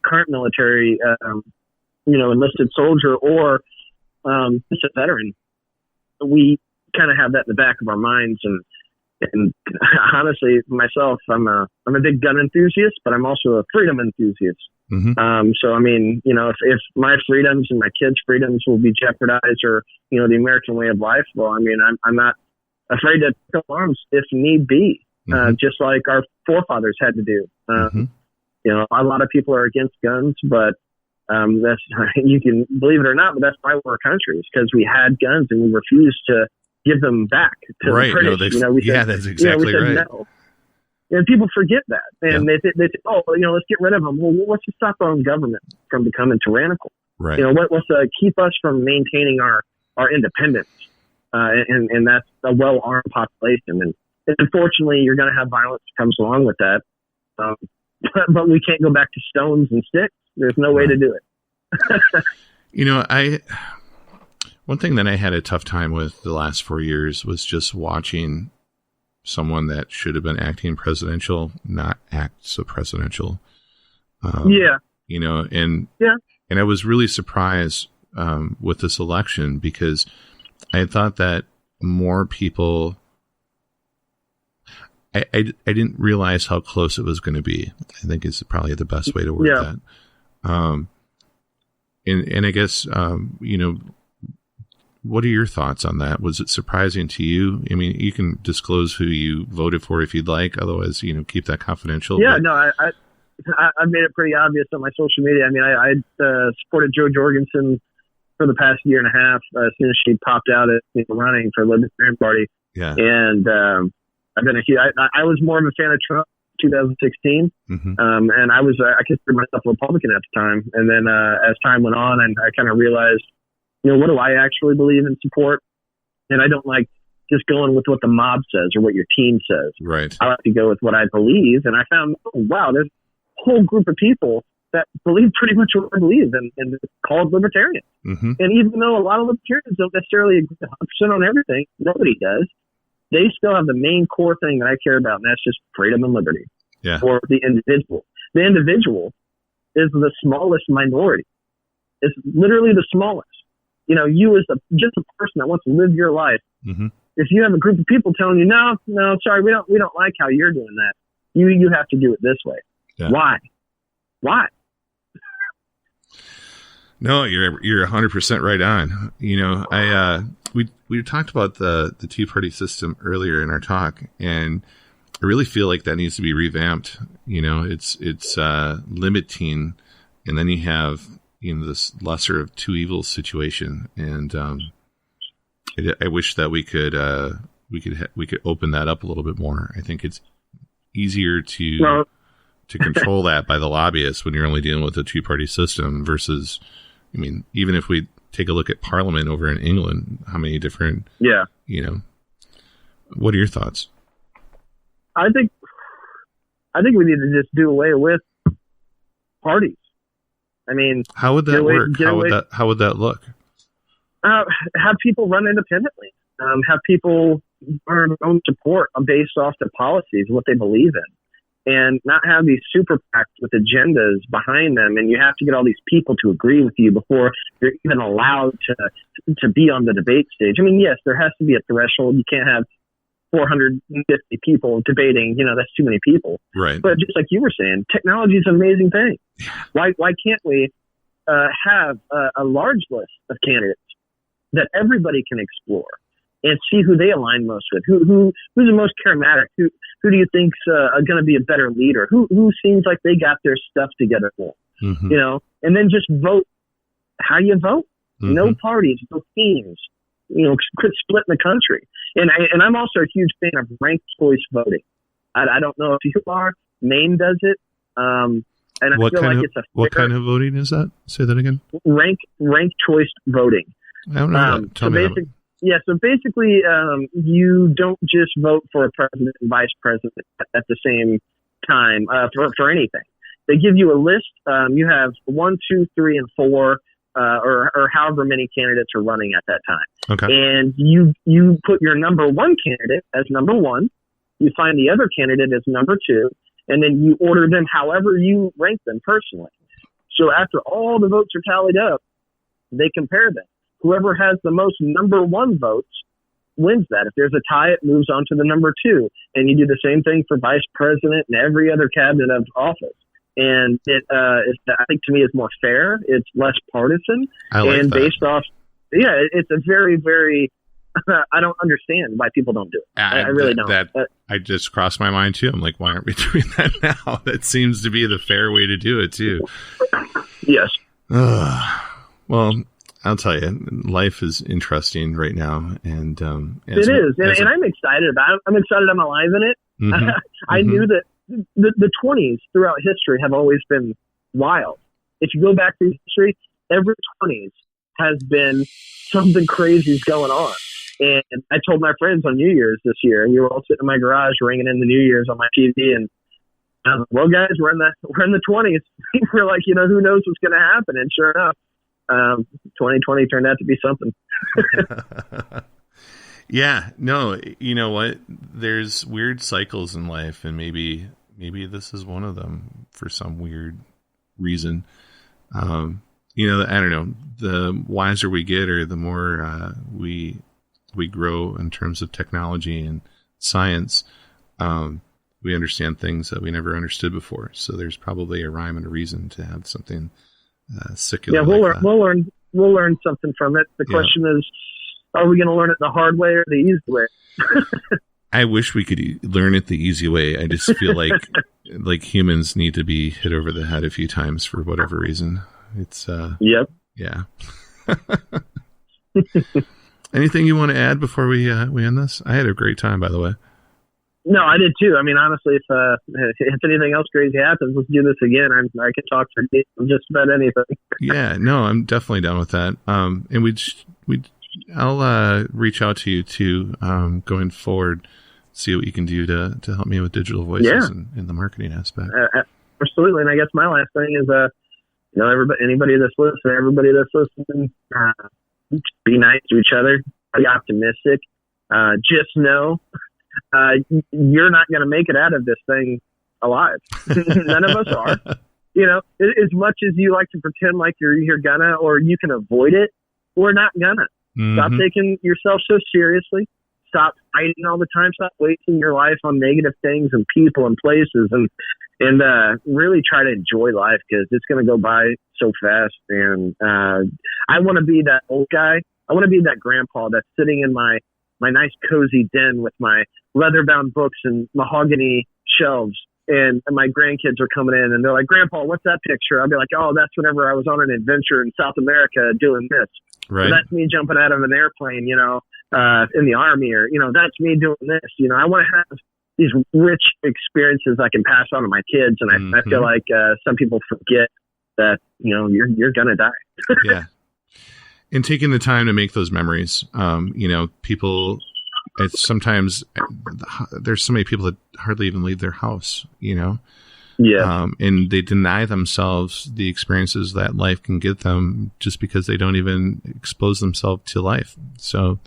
current military, enlisted soldier or just a veteran, we kind of have that in the back of our minds. And honestly, myself, I'm a big gun enthusiast, but I'm also a freedom enthusiast. So, I mean, if my freedoms and my kids' freedoms will be jeopardized or, the American way of life, well, I mean, I'm not afraid to pick up arms if need be, just like our forefathers had to do. A lot of people are against guns, but that's, you can believe it or not, but that's why we're a country, is because we had guns and we refused to give them back to the British. That's exactly right. No. And people forget that, and they say, let's get rid of them. Well, what's to stop our own government from becoming tyrannical? Right. What's to keep us from maintaining our independence? And that's a well-armed population. And unfortunately, you're going to have violence that comes along with that. But we can't go back to stones and sticks. There's no way to do it. One thing that I had a tough time with the last 4 years was just watching someone that should have been acting presidential not act so presidential. And I was really surprised with this election, because I thought that more people, I didn't realize how close it was going to be. I think is probably the best way to word that. And I guess, what are your thoughts on that? Was it surprising to you? I mean, you can disclose who you voted for if you'd like. Otherwise, keep that confidential. Yeah, no, I made it pretty obvious on my social media. I mean, I supported Jo Jorgensen for the past year and a half as soon as she popped out at running for the Libertarian Party. Yeah. And I've been I was more of a fan of Trump in 2016. And I considered myself a Republican at the time. And then as time went on, and I kind of realized, what do I actually believe and support? And I don't like just going with what the mob says or what your team says. Right. I like to go with what I believe. And I found, there's a whole group of people that believe pretty much what I believe and it's called libertarians. And even though a lot of libertarians don't necessarily agree 100% on everything, nobody does, they still have the main core thing that I care about, and that's just freedom and liberty for the individual. The individual is the smallest minority. It's literally the smallest. You as just a person that wants to live your life. If you have a group of people telling you, no, sorry, we don't like how you're doing that. You have to do it this way. Yeah. Why? No, you're 100% right on. You know, we talked about the two-party system earlier in our talk, and I really feel like that needs to be revamped. You know, it's limiting, and then you have, you know, this lesser of two evils situation, and I wish that we could open that up a little bit more. I think it's easier to control that by the lobbyists when you're only dealing with a two-party system versus, I mean, even if we take a look at Parliament over in England, how many different, you know, what are your thoughts? I think we need to just do away with parties. I mean, how would that work? How would that look? Have people run independently. Have people earn their own support based off their policies, what they believe in, and not have these super PACs with agendas behind them. And you have to get all these people to agree with you before you're even allowed to be on the debate stage. I mean, yes, there has to be a threshold. You can't have 450 people debating. You know, that's too many people. Right. But just like you were saying, technology is an amazing thing. Why can't we have a large list of candidates that everybody can explore and see who they align most with? Who's the most charismatic? Who do you think's going to be a better leader? Who seems like they got their stuff together for? Mm-hmm. You know, and then just vote how you vote. Mm-hmm. No parties, no teams. You know, quit splitting the country. And I'm also a huge fan of ranked choice voting. I don't know if you are. Maine does it. And I feel like it's a what kind of voting is that? Say that again. Ranked choice voting. I don't know. Tell me that. Yeah, so basically, you don't just vote for a president and vice president at the same time for anything. They give you a list. You have 1, 2, 3, and 4, or however many candidates are running at that time. Okay. And you put your number one candidate as number 1. You find the other candidate as number 2, and then you order them however you rank them personally. So after all the votes are tallied up, they compare them. Whoever has the most number 1 votes wins that. If there's a tie, it moves on to the number 2. And you do the same thing for vice president and every other cabinet of office. And I think to me, is more fair. It's less partisan. I like and that. Based off, it's a very, very, I don't understand why people don't do it. I really don't. I just crossed my mind too. I'm like, why aren't we doing that now? That seems to be the fair way to do it too. Yes. Well, I'll tell you, life is interesting right now, and it is, and I'm excited about it. I'm excited I'm alive in it. Mm-hmm. I knew that the 20s throughout history have always been wild. If you go back through history, every 20s has been something crazy's going on. And I told my friends on New Year's this year, and we were all sitting in my garage ringing in the New Year's on my TV, and I was like, well, guys, we're in the 20s. We're like, who knows what's going to happen? And sure enough, 2020 turned out to be something. Yeah, no, you know what? There's weird cycles in life, and maybe this is one of them for some weird reason. I don't know. The wiser we get, or the more we grow in terms of technology and science, we understand things that we never understood before. So there's probably a rhyme and a reason to have something secular. Yeah, we'll learn something from it. The question is, are we going to learn it the hard way or the easy way? I wish we could learn it the easy way. I just feel like humans need to be hit over the head a few times for whatever reason. It's yep. Yeah. Anything you want to add before we end this? I had a great time, by the way. No, I did too. I mean, honestly, if anything else crazy happens, let's do this again. I can talk for days on just about anything. Yeah, no, I'm definitely down with that. And I'll reach out to you too, going forward, see what you can do to help me with digital voices and the marketing aspect. Absolutely. And I guess my last thing is, anybody that's listening, be nice to each other, be optimistic. Just know, you're not going to make it out of this thing alive. None of us are. As much as you like to pretend like you're gonna, or you can avoid it, we're not gonna. Mm-hmm. Stop taking yourself so seriously. stop fighting all the time. Stop wasting your life on negative things and people and places, and really try to enjoy life, because it's going to go by so fast. And I want to be that old guy. I want to be that grandpa that's sitting in my nice cozy den with my leather-bound books and mahogany shelves. And my grandkids are coming in and they're like, "Grandpa, what's that picture?" I'll be like, "Oh, that's whenever I was on an adventure in South America doing this." Right. So that's me jumping out of an airplane, in the Army, or, that's me doing this. I want to have these rich experiences I can pass on to my kids. And I feel like some people forget that, you're going to die. Yeah. And taking the time to make those memories, people, it's sometimes there's so many people that hardly even leave their house, Yeah. And they deny themselves the experiences that life can give them just because they don't even expose themselves to life. So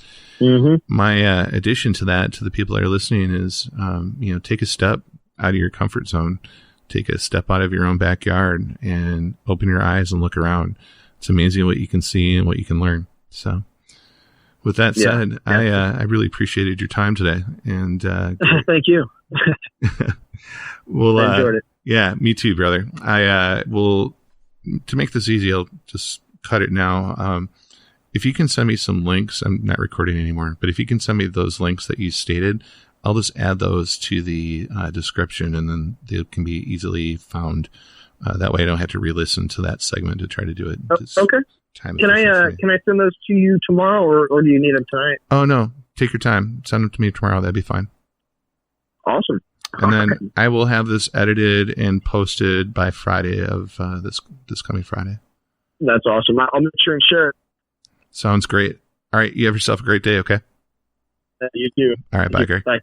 my addition to that, to the people that are listening, is, take a step out of your comfort zone, take a step out of your own backyard and open your eyes and look around. It's amazing what you can see and what you can learn. So with that said, I really appreciated your time today. And thank you. Well, I enjoyed it. Yeah, me too, brother. I will, to make this easy, I'll just cut it now. If you can send me some links, I'm not recording anymore, but if you can send me those links that you stated, I'll just add those to the description, and then they can be easily found. That way I don't have to re-listen to that segment to try to do it. Okay. Can I send those to you tomorrow, or do you need them tonight? Oh, no. Take your time. Send them to me tomorrow. That'd be fine. Awesome. And then I will have this edited and posted by Friday of this coming Friday. That's awesome. I'll make sure and share it. Sounds great. All right. You have yourself a great day, okay? You too. All right. Bye, Gary. Bye.